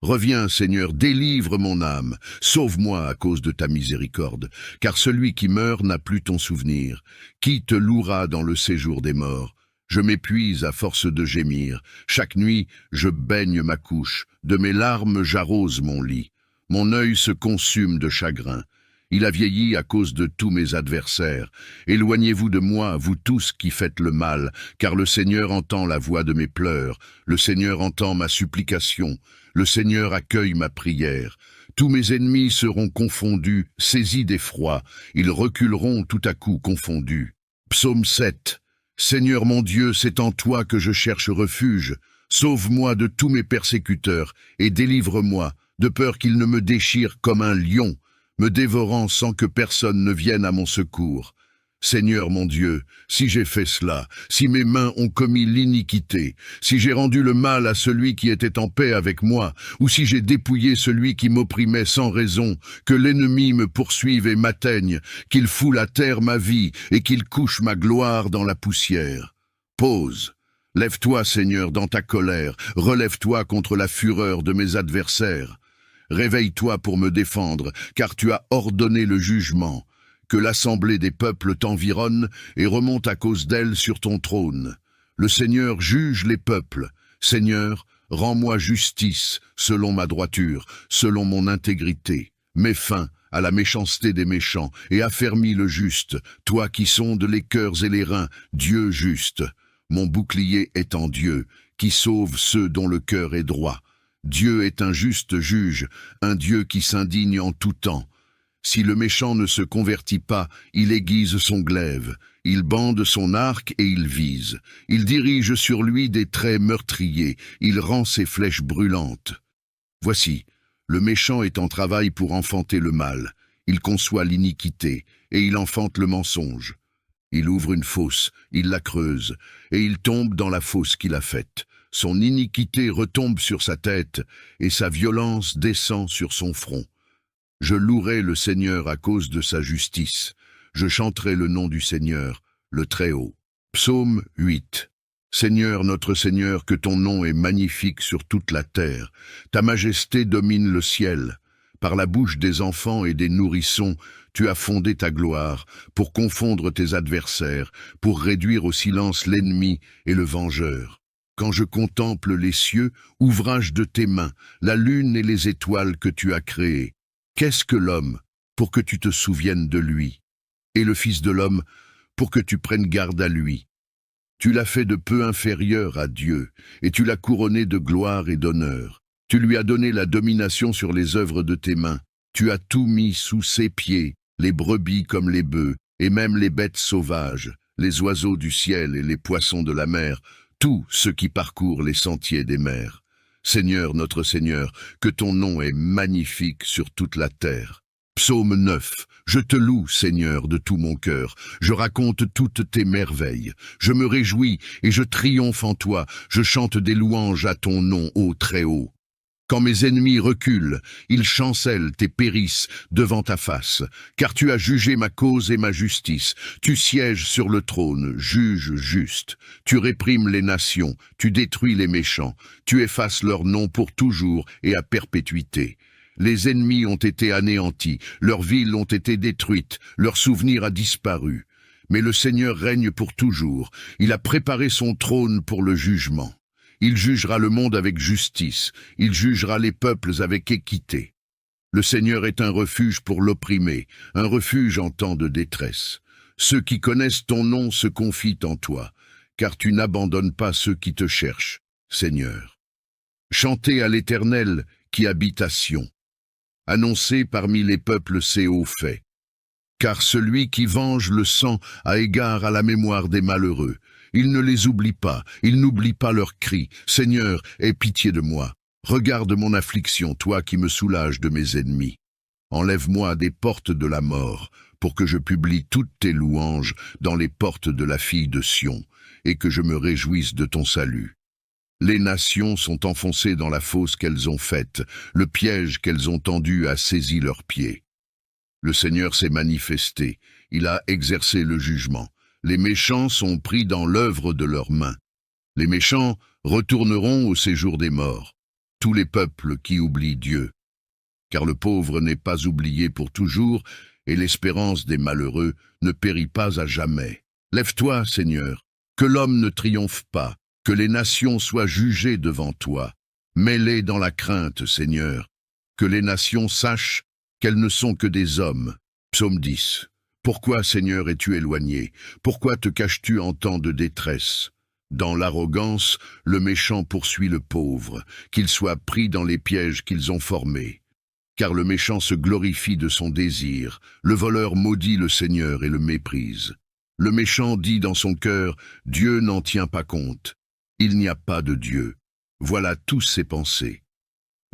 Reviens, Seigneur, délivre mon âme. Sauve-moi à cause de ta miséricorde, car celui qui meurt n'a plus ton souvenir. Qui te louera dans le séjour des morts? Je m'épuise à force de gémir. Chaque nuit, je baigne ma couche. De mes larmes, j'arrose mon lit. Mon œil se consume de chagrin. Il a vieilli à cause de tous mes adversaires. Éloignez-vous de moi, vous tous qui faites le mal, car le Seigneur entend la voix de mes pleurs. Le Seigneur entend ma supplication. Le Seigneur accueille ma prière. Tous mes ennemis seront confondus, saisis d'effroi. Ils reculeront tout à coup confondus. Psaume 7. Seigneur mon Dieu, c'est en toi que je cherche refuge. Sauve-moi de tous mes persécuteurs et délivre-moi, de peur qu'ils ne me déchirent comme un lion. me dévorant sans que personne ne vienne à mon secours. Seigneur mon Dieu, si j'ai fait cela, si mes mains ont commis l'iniquité, si j'ai rendu le mal à celui qui était en paix avec moi, ou si j'ai dépouillé celui qui m'opprimait sans raison, que l'ennemi me poursuive et m'atteigne, qu'il foule à terre ma vie et qu'il couche ma gloire dans la poussière. Pause. Lève-toi, Seigneur, dans ta colère, relève-toi contre la fureur de mes adversaires. Réveille-toi pour me défendre, car tu as ordonné le jugement. Que l'assemblée des peuples t'environne et remonte à cause d'elle sur ton trône. Le Seigneur juge les peuples. Seigneur, rends-moi justice selon ma droiture, selon mon intégrité. Mets fin à la méchanceté des méchants et affermis le juste, toi qui sondes les cœurs et les reins, Dieu juste. Mon bouclier est en Dieu, qui sauve ceux dont le cœur est droit. Dieu est un juste juge, un Dieu qui s'indigne en tout temps. Si le méchant ne se convertit pas, il aiguise son glaive, il bande son arc et il vise. Il dirige sur lui des traits meurtriers, il rend ses flèches brûlantes. Voici, le méchant est en travail pour enfanter le mal. Il conçoit l'iniquité et il enfante le mensonge. Il ouvre une fosse, il la creuse, et il tombe dans la fosse qu'il a faite. Son iniquité retombe sur sa tête, et sa violence descend sur son front. Je louerai le Seigneur à cause de sa justice. Je chanterai le nom du Seigneur, le Très-Haut. Psaume 8. Seigneur, notre Seigneur, que ton nom est magnifique sur toute la terre. Ta majesté domine le ciel. Par la bouche des enfants et des nourrissons, tu as fondé ta gloire, pour confondre tes adversaires, pour réduire au silence l'ennemi et le vengeur. Quand je contemple les cieux, ouvrage de tes mains, la lune et les étoiles que tu as créées, qu'est-ce que l'homme pour que tu te souviennes de lui, et le Fils de l'homme pour que tu prennes garde à lui? Tu l'as fait de peu inférieur à Dieu, et tu l'as couronné de gloire et d'honneur. Tu lui as donné la domination sur les œuvres de tes mains. Tu as tout mis sous ses pieds, les brebis comme les bœufs, et même les bêtes sauvages, les oiseaux du ciel et les poissons de la mer, tout ce qui parcourt les sentiers des mers. Seigneur, notre Seigneur, que ton nom est magnifique sur toute la terre. Psaume 9. Je te loue, Seigneur, de tout mon cœur. Je raconte toutes tes merveilles. Je me réjouis et je triomphe en toi. Je chante des louanges à ton nom, ô Très-Haut. Quand mes ennemis reculent, ils chancellent et périssent devant ta face, car tu as jugé ma cause et ma justice. Tu sièges sur le trône, juge juste. Tu réprimes les nations, tu détruis les méchants. Tu effaces leur nom pour toujours et à perpétuité. Les ennemis ont été anéantis, leurs villes ont été détruites, leur souvenir a disparu. Mais le Seigneur règne pour toujours. Il a préparé son trône pour le jugement. Il jugera le monde avec justice, il jugera les peuples avec équité. Le Seigneur est un refuge pour l'opprimé, un refuge en temps de détresse. Ceux qui connaissent ton nom se confient en toi, car tu n'abandonnes pas ceux qui te cherchent, Seigneur. Chantez à l'Éternel qui habite à Sion. Annoncez parmi les peuples ses hauts faits. Car celui qui venge le sang a égard à la mémoire des malheureux. Il ne les oublie pas, il n'oublie pas leurs cris. Seigneur, aie pitié de moi. Regarde mon affliction, toi qui me soulages de mes ennemis. Enlève-moi des portes de la mort, pour que je publie toutes tes louanges dans les portes de la fille de Sion, et que je me réjouisse de ton salut. Les nations sont enfoncées dans la fosse qu'elles ont faite, le piège qu'elles ont tendu a saisi leurs pieds. Le Seigneur s'est manifesté, il a exercé le jugement. Les méchants sont pris dans l'œuvre de leurs mains. Les méchants retourneront au séjour des morts, tous les peuples qui oublient Dieu. Car le pauvre n'est pas oublié pour toujours, et l'espérance des malheureux ne périt pas à jamais. Lève-toi, Seigneur, que l'homme ne triomphe pas, que les nations soient jugées devant toi. Mets-les dans la crainte, Seigneur, que les nations sachent qu'elles ne sont que des hommes. Psaume 10. Pourquoi, Seigneur, es-tu éloigné? Pourquoi te caches-tu en temps de détresse? Dans l'arrogance, le méchant poursuit le pauvre, qu'il soit pris dans les pièges qu'ils ont formés. Car le méchant se glorifie de son désir, le voleur maudit le Seigneur et le méprise. Le méchant dit dans son cœur, « Dieu n'en tient pas compte. Il n'y a pas de Dieu. » Voilà tous ses pensées.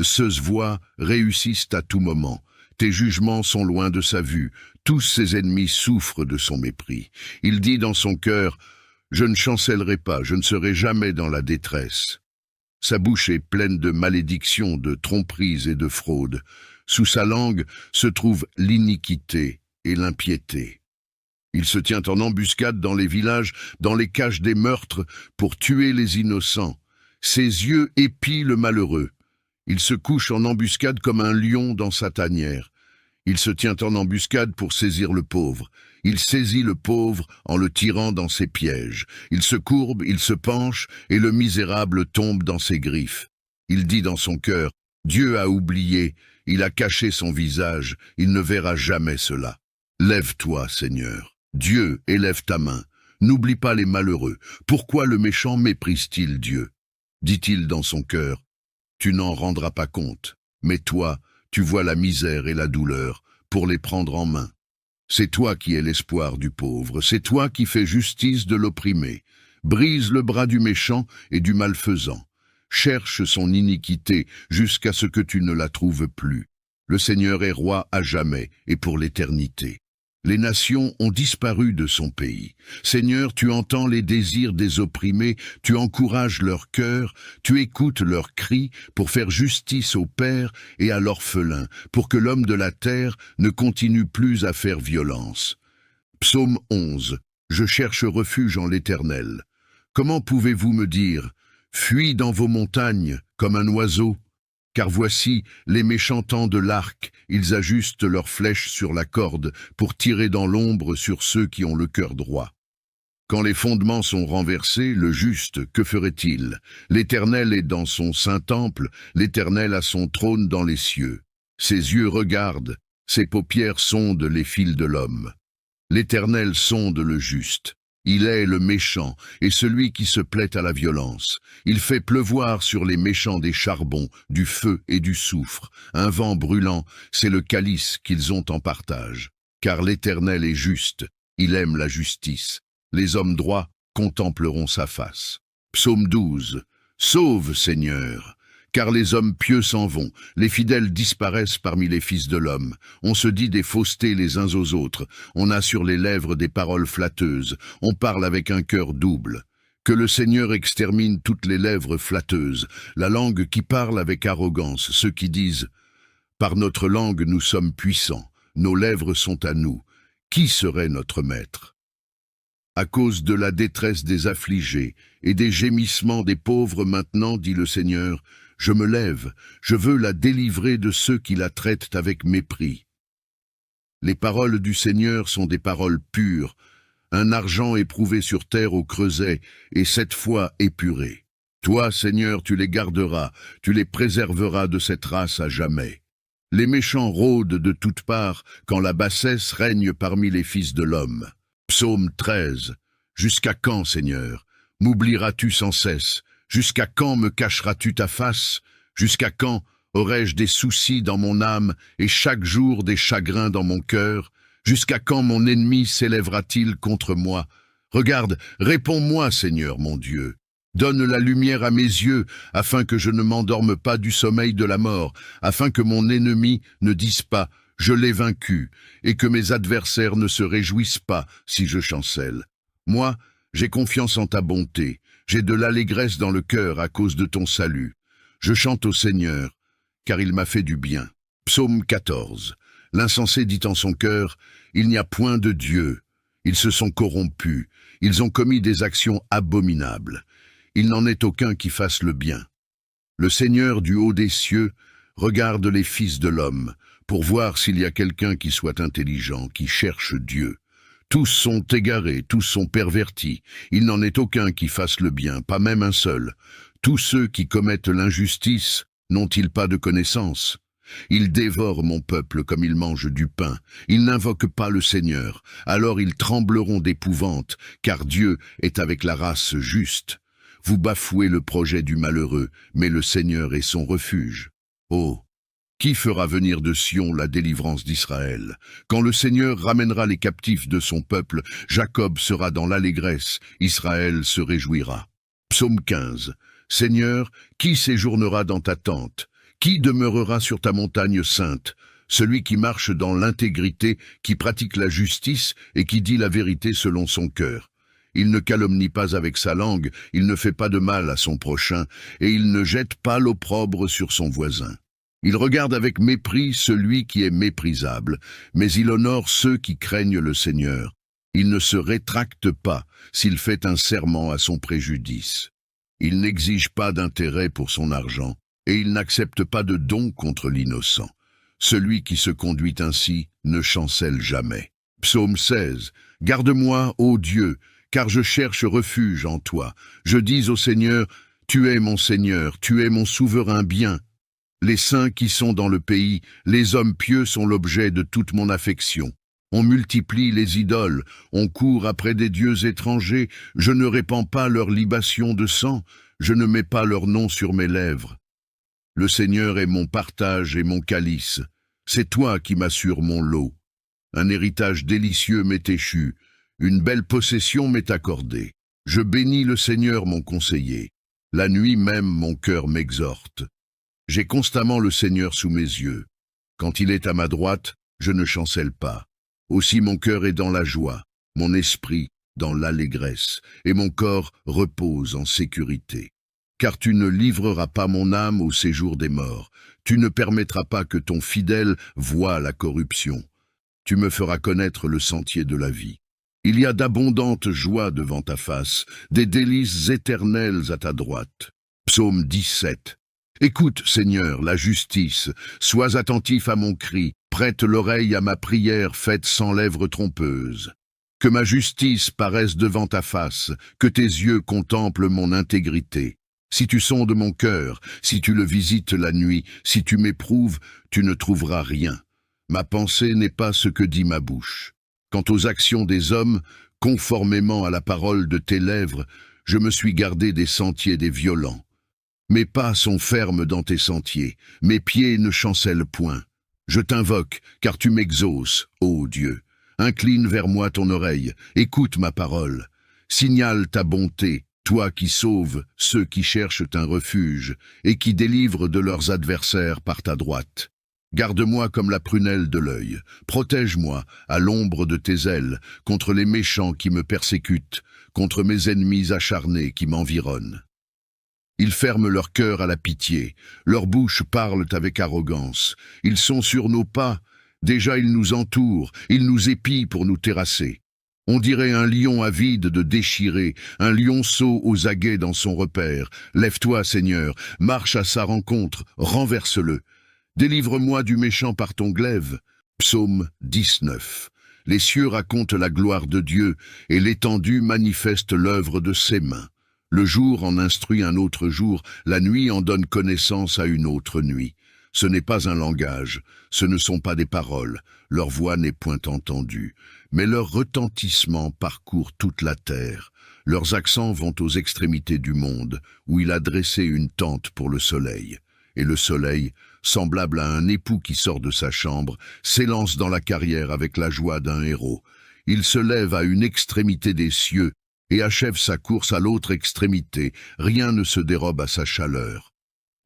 Ceux voix réussissent à tout moment. Tes jugements sont loin de sa vue, tous ses ennemis souffrent de son mépris. Il dit dans son cœur, « Je ne chancellerai pas, je ne serai jamais dans la détresse. » Sa bouche est pleine de malédictions, de tromperies et de fraudes. Sous sa langue se trouve l'iniquité et l'impiété. Il se tient en embuscade dans les villages, dans les caches des meurtres, pour tuer les innocents. Ses yeux épient le malheureux. Il se couche en embuscade comme un lion dans sa tanière. Il se tient en embuscade pour saisir le pauvre. Il saisit le pauvre en le tirant dans ses pièges. Il se courbe, il se penche, et le misérable tombe dans ses griffes. Il dit dans son cœur, « Dieu a oublié, il a caché son visage, il ne verra jamais cela. Lève-toi, Seigneur. Dieu, élève ta main. N'oublie pas les malheureux. Pourquoi le méchant méprise-t-il Dieu? Dit-il dans son cœur, « Tu n'en rendras pas compte, mais toi, tu vois la misère et la douleur pour les prendre en main. C'est toi qui es l'espoir du pauvre, c'est toi qui fais justice de l'opprimé. Brise le bras du méchant et du malfaisant. Cherche son iniquité jusqu'à ce que tu ne la trouves plus. Le Seigneur est roi à jamais et pour l'éternité. Les nations ont disparu de son pays. Seigneur, tu entends les désirs des opprimés, tu encourages leur cœur, tu écoutes leurs cris pour faire justice au père et à l'orphelin, pour que l'homme de la terre ne continue plus à faire violence. Psaume 11. Je cherche refuge en l'Éternel. Comment pouvez-vous me dire, fuis dans vos montagnes comme un oiseau? Car voici, les méchants tendent l'arc, ils ajustent leurs flèches sur la corde pour tirer dans l'ombre sur ceux qui ont le cœur droit. Quand les fondements sont renversés, le juste, que ferait-il? L'Éternel est dans son saint temple, l'Éternel a son trône dans les cieux. Ses yeux regardent, ses paupières sondent les fils de l'homme. L'Éternel sonde le juste. Il est le méchant et celui qui se plaît à la violence. Il fait pleuvoir sur les méchants des charbons, du feu et du soufre. Un vent brûlant, c'est le calice qu'ils ont en partage. Car l'Éternel est juste, il aime la justice. Les hommes droits contempleront sa face. Psaume 12. Sauve, Seigneur! Car les hommes pieux s'en vont, les fidèles disparaissent parmi les fils de l'homme. On se dit des faussetés les uns aux autres, on a sur les lèvres des paroles flatteuses, on parle avec un cœur double. Que le Seigneur extermine toutes les lèvres flatteuses, la langue qui parle avec arrogance, ceux qui disent « Par notre langue nous sommes puissants, nos lèvres sont à nous. Qui serait notre maître ?» À cause de la détresse des affligés et des gémissements des pauvres maintenant, dit le Seigneur, je me lève, je veux la délivrer de ceux qui la traitent avec mépris. Les paroles du Seigneur sont des paroles pures, un argent éprouvé sur terre au creuset et 7 fois épuré. Toi, Seigneur, tu les garderas, tu les préserveras de cette race à jamais. Les méchants rôdent de toutes parts quand la bassesse règne parmi les fils de l'homme. Psaume 13. Jusqu'à quand, Seigneur, m'oublieras-tu sans cesse? Jusqu'à quand me cacheras-tu ta face? Jusqu'à quand aurai-je des soucis dans mon âme et chaque jour des chagrins dans mon cœur? Jusqu'à quand mon ennemi s'élèvera-t-il contre moi? Regarde, réponds-moi, Seigneur mon Dieu. Donne la lumière à mes yeux, afin que je ne m'endorme pas du sommeil de la mort, afin que mon ennemi ne dise pas « Je l'ai vaincu » et que mes adversaires ne se réjouissent pas si je chancelle. Moi, j'ai confiance en ta bonté, j'ai de l'allégresse dans le cœur à cause de ton salut. Je chante au Seigneur, car il m'a fait du bien. Psaume 14. L'insensé dit en son cœur, « Il n'y a point de Dieu. » Ils se sont corrompus, ils ont commis des actions abominables. Il n'en est aucun qui fasse le bien. Le Seigneur du haut des cieux regarde les fils de l'homme, pour voir s'il y a quelqu'un qui soit intelligent, qui cherche Dieu. Tous sont égarés, tous sont pervertis. Il n'en est aucun qui fasse le bien, pas même un seul. Tous ceux qui commettent l'injustice n'ont-ils pas de connaissance? Ils dévorent mon peuple comme ils mangent du pain. Ils n'invoquent pas le Seigneur. Alors ils trembleront d'épouvante, car Dieu est avec la race juste. Vous bafouez le projet du malheureux, mais le Seigneur est son refuge. Oh! Qui fera venir de Sion la délivrance d'Israël? Quand le Seigneur ramènera les captifs de son peuple, Jacob sera dans l'allégresse, Israël se réjouira. Psaume 15. Seigneur, qui séjournera dans ta tente? Qui demeurera sur ta montagne sainte? celui qui marche dans l'intégrité, qui pratique la justice et qui dit la vérité selon son cœur. Il ne calomnie pas avec sa langue, il ne fait pas de mal à son prochain, et il ne jette pas l'opprobre sur son voisin. Il regarde avec mépris celui qui est méprisable, mais il honore ceux qui craignent le Seigneur. Il ne se rétracte pas s'il fait un serment à son préjudice. Il n'exige pas d'intérêt pour son argent, et il n'accepte pas de don contre l'innocent. Celui qui se conduit ainsi ne chancelle jamais. Psaume 16. Garde-moi, ô Dieu, car je cherche refuge en toi. Je dis au Seigneur, tu es mon Seigneur, tu es mon souverain bien. Les saints qui sont dans le pays, les hommes pieux sont l'objet de toute mon affection. On multiplie les idoles, on court après des dieux étrangers, je ne répands pas leur libation de sang, je ne mets pas leur nom sur mes lèvres. Le Seigneur est mon partage et mon calice. C'est toi qui m'assures mon lot. Un héritage délicieux m'est échu. Une belle possession m'est accordée. Je bénis le Seigneur mon conseiller. La nuit même mon cœur m'exhorte. J'ai constamment le Seigneur sous mes yeux. Quand il est à ma droite, je ne chancelle pas. Aussi mon cœur est dans la joie, mon esprit dans l'allégresse, et mon corps repose en sécurité. Car tu ne livreras pas mon âme au séjour des morts. Tu ne permettras pas que ton fidèle voie la corruption. Tu me feras connaître le sentier de la vie. Il y a d'abondantes joies devant ta face, des délices éternelles à ta droite. Psaume 17. Écoute, Seigneur, la justice, sois attentif à mon cri, prête l'oreille à ma prière faite sans lèvres trompeuses. Que ma justice paraisse devant ta face, que tes yeux contemplent mon intégrité. Si tu sondes mon cœur, si tu le visites la nuit, si tu m'éprouves, tu ne trouveras rien. Ma pensée n'est pas ce que dit ma bouche. Quant aux actions des hommes, conformément à la parole de tes lèvres, je me suis gardé des sentiers des violents. Mes pas sont fermes dans tes sentiers, mes pieds ne chancellent point. Je t'invoque, car tu m'exauces, ô Dieu. Incline vers moi ton oreille, écoute ma parole. Signale ta bonté, toi qui sauves ceux qui cherchent un refuge et qui délivres de leurs adversaires par ta droite. Garde-moi comme la prunelle de l'œil, protège-moi à l'ombre de tes ailes contre les méchants qui me persécutent, contre mes ennemis acharnés qui m'environnent. Ils ferment leur cœur à la pitié, leurs bouches parlent avec arrogance, ils sont sur nos pas, déjà ils nous entourent, ils nous épient pour nous terrasser. On dirait un lion avide de déchirer, un lionceau aux aguets dans son repère. Lève-toi, Seigneur, marche à sa rencontre, renverse-le. Délivre-moi du méchant par ton glaive. Psaume 19. Les cieux racontent la gloire de Dieu, et l'étendue manifeste l'œuvre de ses mains. Le jour en instruit un autre jour, la nuit en donne connaissance à une autre nuit. Ce n'est pas un langage, ce ne sont pas des paroles, leur voix n'est point entendue, mais leur retentissement parcourt toute la terre. Leurs accents vont aux extrémités du monde, où il a dressé une tente pour le soleil. Et le soleil, semblable à un époux qui sort de sa chambre, s'élance dans la carrière avec la joie d'un héros. Il se lève à une extrémité des cieux et achève sa course à l'autre extrémité. Rien ne se dérobe à sa chaleur.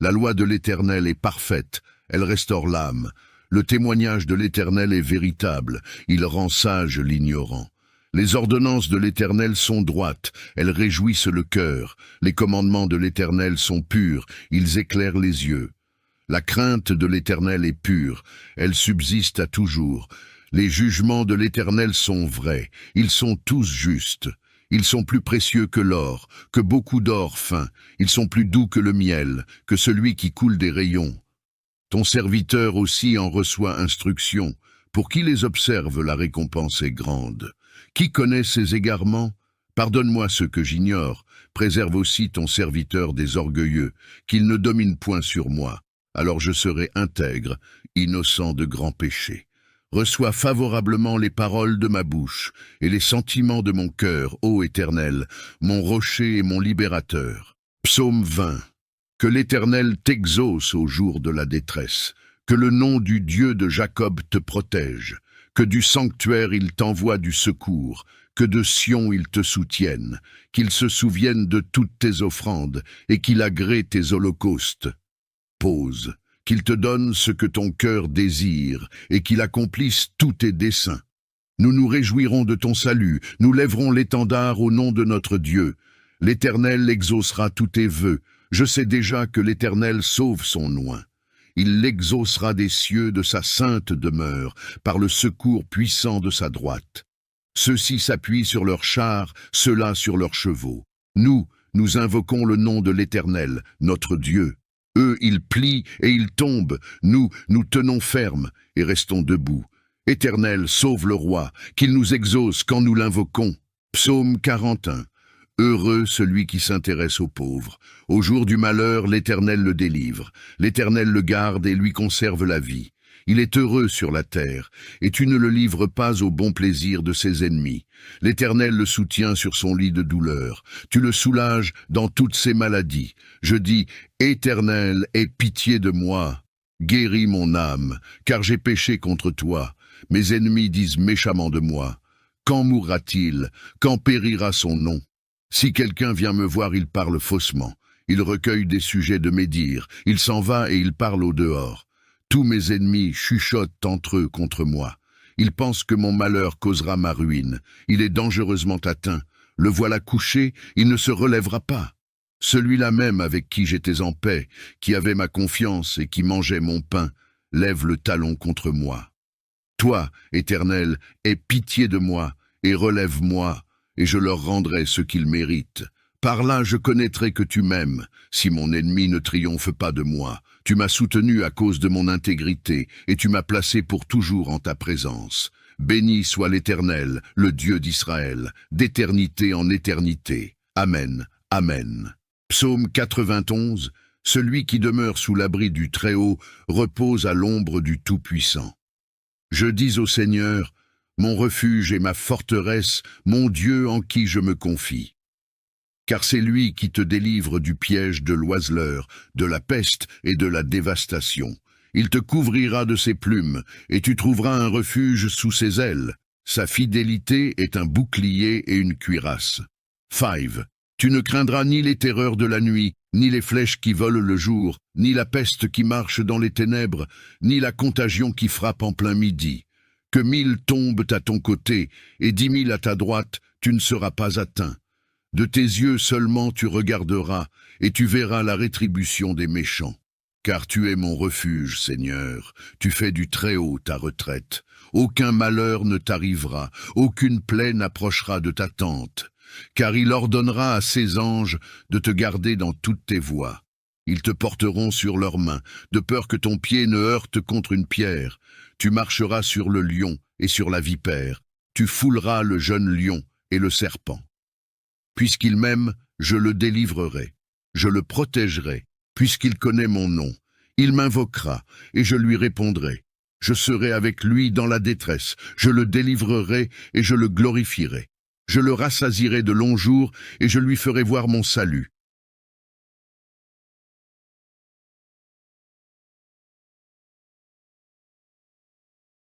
La loi de l'Éternel est parfaite, elle restaure l'âme. Le témoignage de l'Éternel est véritable, il rend sage l'ignorant. Les ordonnances de l'Éternel sont droites, elles réjouissent le cœur. Les commandements de l'Éternel sont purs, ils éclairent les yeux. La crainte de l'Éternel est pure, elle subsiste à toujours. Les jugements de l'Éternel sont vrais, ils sont tous justes. Ils sont plus précieux que l'or, que beaucoup d'or fin. Ils sont plus doux que le miel, que celui qui coule des rayons. Ton serviteur aussi en reçoit instruction. Pour qui les observe, la récompense est grande. Qui connaît ses égarements? Pardonne-moi ce que j'ignore. Préserve aussi ton serviteur des orgueilleux, qu'il ne domine point sur moi. Alors je serai intègre, innocent de grands péchés. Reçois favorablement les paroles de ma bouche et les sentiments de mon cœur, ô Éternel, mon rocher et mon libérateur. Psaume 20. Que l'Éternel t'exauce au jour de la détresse, que le nom du Dieu de Jacob te protège, que du sanctuaire il t'envoie du secours, que de Sion il te soutienne, qu'il se souvienne de toutes tes offrandes et qu'il agrée tes holocaustes. Pause. qu'il te donne ce que ton cœur désire, et qu'il accomplisse tous tes desseins. Nous nous réjouirons de ton salut, nous lèverons l'étendard au nom de notre Dieu. L'Éternel exaucera tous tes vœux. Je sais déjà que l'Éternel sauve son oint. Il l'exaucera des cieux de sa sainte demeure, par le secours puissant de sa droite. Ceux-ci s'appuient sur leurs chars, ceux-là sur leurs chevaux. Nous invoquons le nom de l'Éternel, notre Dieu. Eux, ils plient et ils tombent. Nous tenons ferme et restons debout. Éternel, sauve le roi, qu'il nous exauce quand nous l'invoquons. Psaume 41. Heureux celui qui s'intéresse aux pauvres. Au jour du malheur, l'Éternel le délivre. L'Éternel le garde et lui conserve la vie. Il est heureux sur la terre, et tu ne le livres pas au bon plaisir de ses ennemis. L'Éternel le soutient sur son lit de douleur. Tu le soulages dans toutes ses maladies. Je dis, Éternel, aie pitié de moi. Guéris mon âme, car j'ai péché contre toi. Mes ennemis disent méchamment de moi. Quand mourra-t-il? Quand périra son nom? Si quelqu'un vient me voir, il parle faussement. Il recueille des sujets de médire. Il s'en va et il parle au dehors. Tous mes ennemis chuchotent entre eux contre moi. Ils pensent que mon malheur causera ma ruine. Il est dangereusement atteint. Le voilà couché, il ne se relèvera pas. Celui-là même avec qui j'étais en paix, qui avait ma confiance et qui mangeait mon pain, lève le talon contre moi. Toi, Éternel, aie pitié de moi et relève-moi, et je leur rendrai ce qu'ils méritent. Par là je connaîtrai que tu m'aimes, si mon ennemi ne triomphe pas de moi. Tu m'as soutenu à cause de mon intégrité, et tu m'as placé pour toujours en ta présence. Béni soit l'Éternel, le Dieu d'Israël, d'éternité en éternité. Amen, Amen. Psaume 91. Celui qui demeure sous l'abri du Très-Haut repose à l'ombre du Tout-Puissant. Je dis au Seigneur, mon refuge et ma forteresse, mon Dieu en qui je me confie. Car c'est lui qui te délivre du piège de l'oiseleur, de la peste et de la dévastation. Il te couvrira de ses plumes, et tu trouveras un refuge sous ses ailes. Sa fidélité est un bouclier et une cuirasse. 5. Tu ne craindras ni les terreurs de la nuit, ni les flèches qui volent le jour, ni la peste qui marche dans les ténèbres, ni la contagion qui frappe en plein midi. Que 1000 tombent à ton côté, et 10 000 à ta droite, tu ne seras pas atteint. De tes yeux seulement tu regarderas, et tu verras la rétribution des méchants. Car tu es mon refuge, Seigneur, tu fais du Très-Haut ta retraite. Aucun malheur ne t'arrivera, aucune plaie n'approchera de ta tente. Car il ordonnera à ses anges de te garder dans toutes tes voies. Ils te porteront sur leurs mains, de peur que ton pied ne heurte contre une pierre. Tu marcheras sur le lion et sur la vipère. Tu fouleras le jeune lion et le serpent. Puisqu'il m'aime, je le délivrerai. Je le protégerai, puisqu'il connaît mon nom. Il m'invoquera, et je lui répondrai. Je serai avec lui dans la détresse. Je le délivrerai, et je le glorifierai. Je le rassasierai de longs jours, et je lui ferai voir mon salut.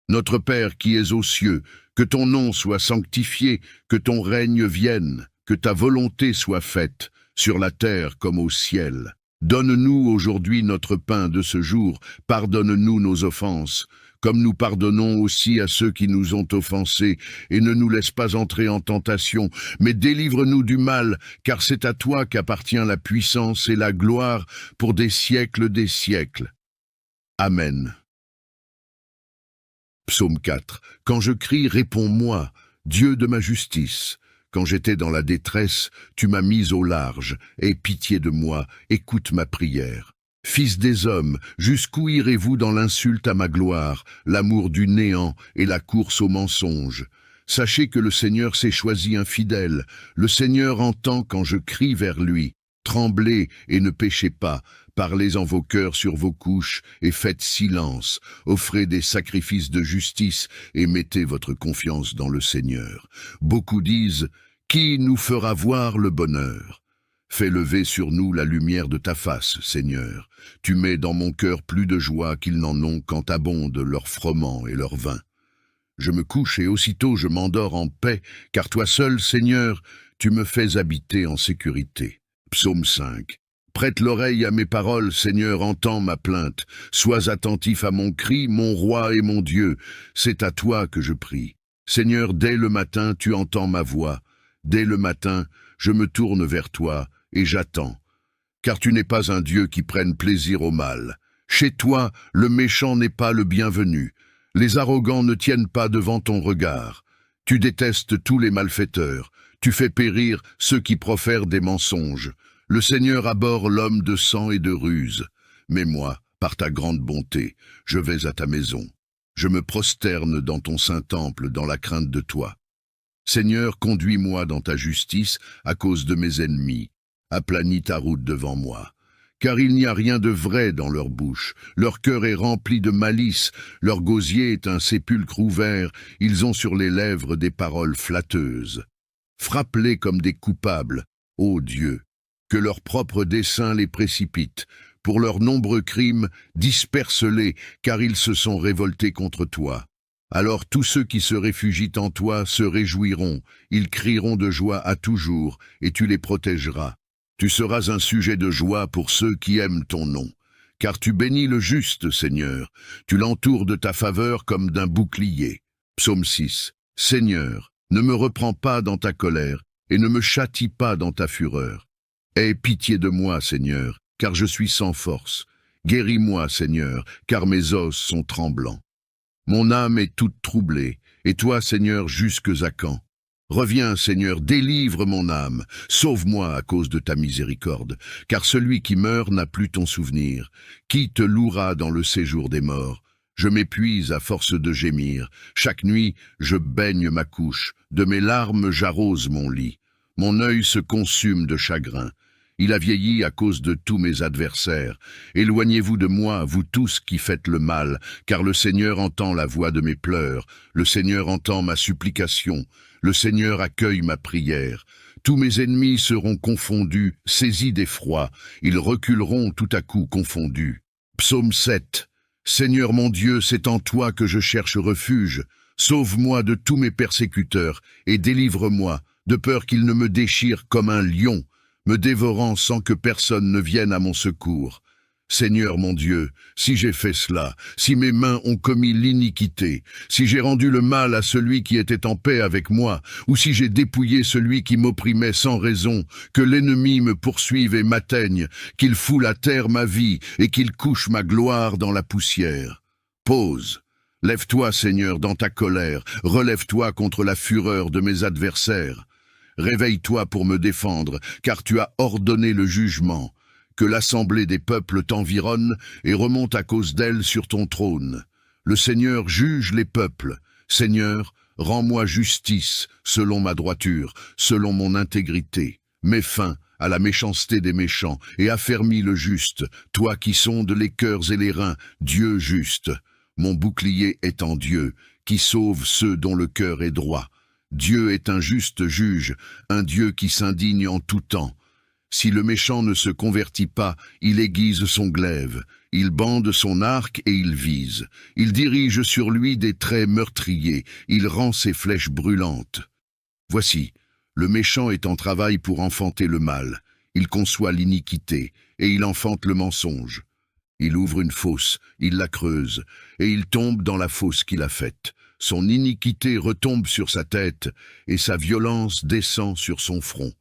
Notre Père qui es aux cieux, que ton nom soit sanctifié, que ton règne vienne. Que ta volonté soit faite, sur la terre comme au ciel. Donne-nous aujourd'hui notre pain de ce jour, pardonne-nous nos offenses, comme nous pardonnons aussi à ceux qui nous ont offensés, et ne nous laisse pas entrer en tentation, mais délivre-nous du mal, car c'est à toi qu'appartient la puissance et la gloire pour des siècles des siècles. Amen. Psaume 4. Quand je crie, réponds-moi, Dieu de ma justice. Quand j'étais dans la détresse, tu m'as mis au large. Aie pitié de moi, écoute ma prière. Fils des hommes, jusqu'où irez-vous dans l'insulte à ma gloire, l'amour du néant et la course au mensonge? Sachez que le Seigneur s'est choisi un fidèle. Le Seigneur entend quand je crie vers lui. Tremblez et ne péchez pas. Parlez en vos cœurs sur vos couches et faites silence. Offrez des sacrifices de justice et mettez votre confiance dans le Seigneur. Beaucoup disent « Qui nous fera voir le bonheur ?» Fais lever sur nous la lumière de ta face, Seigneur. Tu mets dans mon cœur plus de joie qu'ils n'en ont quand abondent leur froment et leur vin. Je me couche et aussitôt je m'endors en paix, car toi seul, Seigneur, tu me fais habiter en sécurité. Psaume 5. Prête l'oreille à mes paroles, Seigneur, entends ma plainte. Sois attentif à mon cri, mon roi et mon Dieu. C'est à toi que je prie. Seigneur, dès le matin, tu entends ma voix. Dès le matin, je me tourne vers toi et j'attends. Car tu n'es pas un Dieu qui prenne plaisir au mal. Chez toi, le méchant n'est pas le bienvenu. Les arrogants ne tiennent pas devant ton regard. Tu détestes tous les malfaiteurs. Tu fais périr ceux qui profèrent des mensonges. Le Seigneur abhorre l'homme de sang et de ruse. Mais moi, par ta grande bonté, je vais à ta maison. Je me prosterne dans ton saint temple dans la crainte de toi. Seigneur, conduis-moi dans ta justice à cause de mes ennemis. Aplanis ta route devant moi. Car il n'y a rien de vrai dans leur bouche. Leur cœur est rempli de malice. Leur gosier est un sépulcre ouvert. Ils ont sur les lèvres des paroles flatteuses. Frappe-les comme des coupables, ô Dieu. Que leurs propres desseins les précipitent. Pour leurs nombreux crimes, disperse-les, car ils se sont révoltés contre toi. Alors tous ceux qui se réfugient en toi se réjouiront, ils crieront de joie à toujours, et tu les protégeras. Tu seras un sujet de joie pour ceux qui aiment ton nom. Car tu bénis le juste, Seigneur, tu l'entoures de ta faveur comme d'un bouclier. Psaume 6. Seigneur, ne me reprends pas dans ta colère, et ne me châtie pas dans ta fureur. Aie pitié de moi, Seigneur, car je suis sans force. Guéris-moi, Seigneur, car mes os sont tremblants. Mon âme est toute troublée, et toi, Seigneur, jusques à quand? Reviens, Seigneur, délivre mon âme, sauve-moi à cause de ta miséricorde, car celui qui meurt n'a plus ton souvenir. Qui te louera dans le séjour des morts? Je m'épuise à force de gémir. Chaque nuit, je baigne ma couche, de mes larmes j'arrose mon lit. Mon œil se consume de chagrin. Il a vieilli à cause de tous mes adversaires. Éloignez-vous de moi, vous tous qui faites le mal, car le Seigneur entend la voix de mes pleurs, le Seigneur entend ma supplication, le Seigneur accueille ma prière. Tous mes ennemis seront confondus, saisis d'effroi, ils reculeront tout à coup confondus. Psaume 7. Seigneur mon Dieu, c'est en toi que je cherche refuge. Sauve-moi de tous mes persécuteurs et délivre-moi, de peur qu'ils ne me déchirent comme un lion, me dévorant sans que personne ne vienne à mon secours. Seigneur mon Dieu, si j'ai fait cela, si mes mains ont commis l'iniquité, si j'ai rendu le mal à celui qui était en paix avec moi, ou si j'ai dépouillé celui qui m'opprimait sans raison, que l'ennemi me poursuive et m'atteigne, qu'il foule à terre ma vie et qu'il couche ma gloire dans la poussière. Pause. Lève-toi, Seigneur, dans ta colère, relève-toi contre la fureur de mes adversaires. Réveille-toi pour me défendre, car tu as ordonné le jugement. Que l'assemblée des peuples t'environne et remonte à cause d'elle sur ton trône. Le Seigneur juge les peuples. Seigneur, rends-moi justice selon ma droiture, selon mon intégrité. Mets fin à la méchanceté des méchants et affermis le juste, toi qui sondes les cœurs et les reins, Dieu juste. Mon bouclier est en Dieu, qui sauve ceux dont le cœur est droit. Dieu est un juste juge, un Dieu qui s'indigne en tout temps. Si le méchant ne se convertit pas, il aiguise son glaive, il bande son arc et il vise. Il dirige sur lui des traits meurtriers, il rend ses flèches brûlantes. Voici, le méchant est en travail pour enfanter le mal. Il conçoit l'iniquité et il enfante le mensonge. Il ouvre une fosse, il la creuse, et il tombe dans la fosse qu'il a faite. Son iniquité retombe sur sa tête, et sa violence descend sur son front.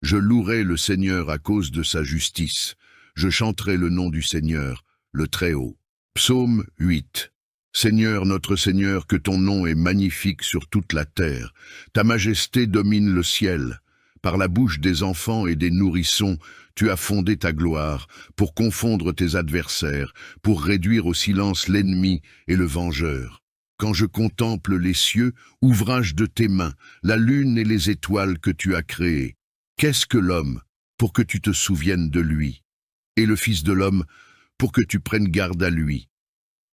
Je louerai le Seigneur à cause de sa justice. Je chanterai le nom du Seigneur, le Très-Haut. Psaume 8. Seigneur, notre Seigneur, que ton nom est magnifique sur toute la terre. Ta majesté domine le ciel. Par la bouche des enfants et des nourrissons, tu as fondé ta gloire, pour confondre tes adversaires, pour réduire au silence l'ennemi et le vengeur. Quand je contemple les cieux, ouvrage de tes mains, la lune et les étoiles que tu as créées, qu'est-ce que l'homme, pour que tu te souviennes de lui, et le Fils de l'homme, pour que tu prennes garde à lui?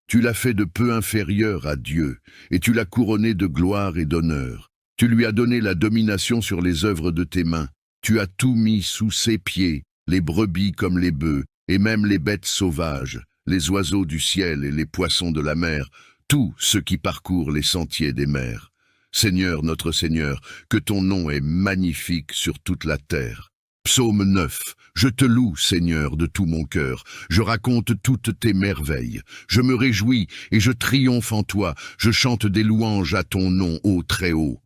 Tu l'as fait de peu inférieur à Dieu, et tu l'as couronné de gloire et d'honneur. Tu lui as donné la domination sur les œuvres de tes mains. Tu as tout mis sous ses pieds, les brebis comme les bœufs, et même les bêtes sauvages, les oiseaux du ciel et les poissons de la mer, tout ce qui parcourt les sentiers des mers. Seigneur, notre Seigneur, que ton nom est magnifique sur toute la terre. Psaume 9. Je te loue, Seigneur, de tout mon cœur. Je raconte toutes tes merveilles. Je me réjouis et je triomphe en toi. Je chante des louanges à ton nom, ô Très-Haut.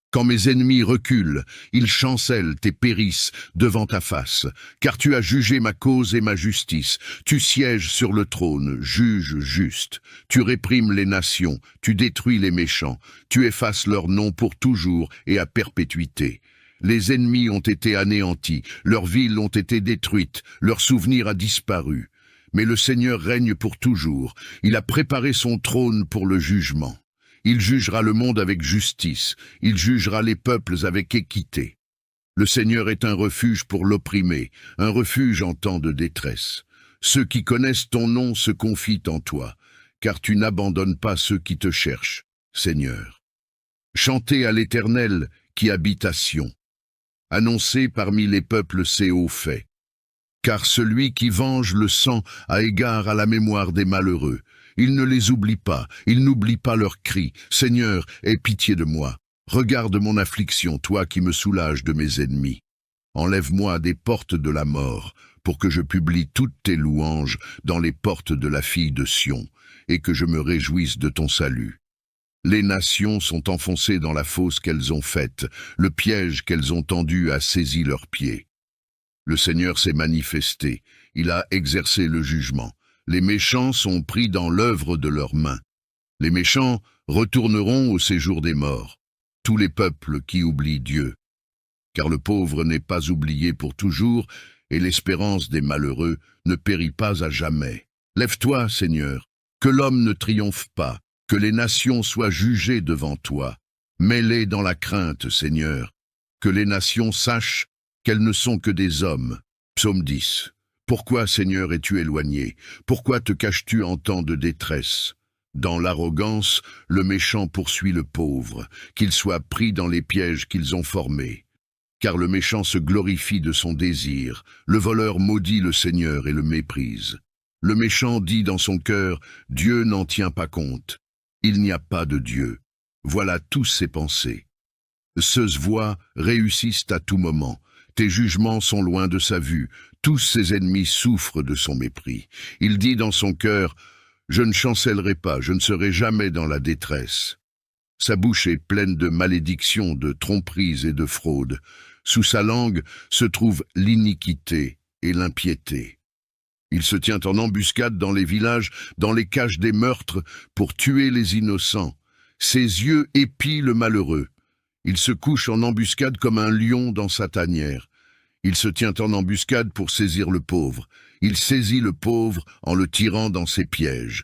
Quand mes ennemis reculent, ils chancellent et périssent devant ta face. Car tu as jugé ma cause et ma justice. Tu sièges sur le trône, juge juste. Tu réprimes les nations, tu détruis les méchants. Tu effaces leur nom pour toujours et à perpétuité. Les ennemis ont été anéantis, leurs villes ont été détruites, leur souvenir a disparu. Mais le Seigneur règne pour toujours, il a préparé son trône pour le jugement. Il jugera le monde avec justice, il jugera les peuples avec équité. Le Seigneur est un refuge pour l'opprimé, un refuge en temps de détresse. Ceux qui connaissent ton nom se confient en toi, car tu n'abandonnes pas ceux qui te cherchent, Seigneur. Chantez à l'Éternel qui habite à Sion. Annoncez parmi les peuples ses hauts faits. Car celui qui venge le sang a égard à la mémoire des malheureux. Il ne les oublie pas, il n'oublie pas leurs cris. Seigneur, aie pitié de moi. Regarde mon affliction, toi qui me soulages de mes ennemis. Enlève-moi des portes de la mort, pour que je publie toutes tes louanges dans les portes de la fille de Sion, et que je me réjouisse de ton salut. Les nations sont enfoncées dans la fosse qu'elles ont faite, le piège qu'elles ont tendu a saisi leurs pieds. Le Seigneur s'est manifesté, il a exercé le jugement. Les méchants sont pris dans l'œuvre de leurs mains. Les méchants retourneront au séjour des morts, tous les peuples qui oublient Dieu. Car le pauvre n'est pas oublié pour toujours, et l'espérance des malheureux ne périt pas à jamais. Lève-toi, Seigneur, que l'homme ne triomphe pas, que les nations soient jugées devant toi. Mets-les dans la crainte, Seigneur, que les nations sachent qu'elles ne sont que des hommes. Psaume 10. Pourquoi, Seigneur, es-tu éloigné? Pourquoi te caches-tu en temps de détresse? Dans l'arrogance, le méchant poursuit le pauvre, qu'il soit pris dans les pièges qu'ils ont formés. Car le méchant se glorifie de son désir, le voleur maudit le Seigneur et le méprise. Le méchant dit dans son cœur, Dieu n'en tient pas compte. Il n'y a pas de Dieu. Voilà tous ses pensées. Ses voies réussissent à tout moment. Tes jugements sont loin de sa vue. Tous ses ennemis souffrent de son mépris. Il dit dans son cœur, je ne chancellerai pas, je ne serai jamais dans la détresse. Sa bouche est pleine de malédictions, de tromperies et de fraudes. Sous sa langue se trouve l'iniquité et l'impiété. Il se tient en embuscade dans les villages, dans les caches des meurtres, pour tuer les innocents. Ses yeux épient le malheureux. Il se couche en embuscade comme un lion dans sa tanière. Il se tient en embuscade pour saisir le pauvre. Il saisit le pauvre en le tirant dans ses pièges.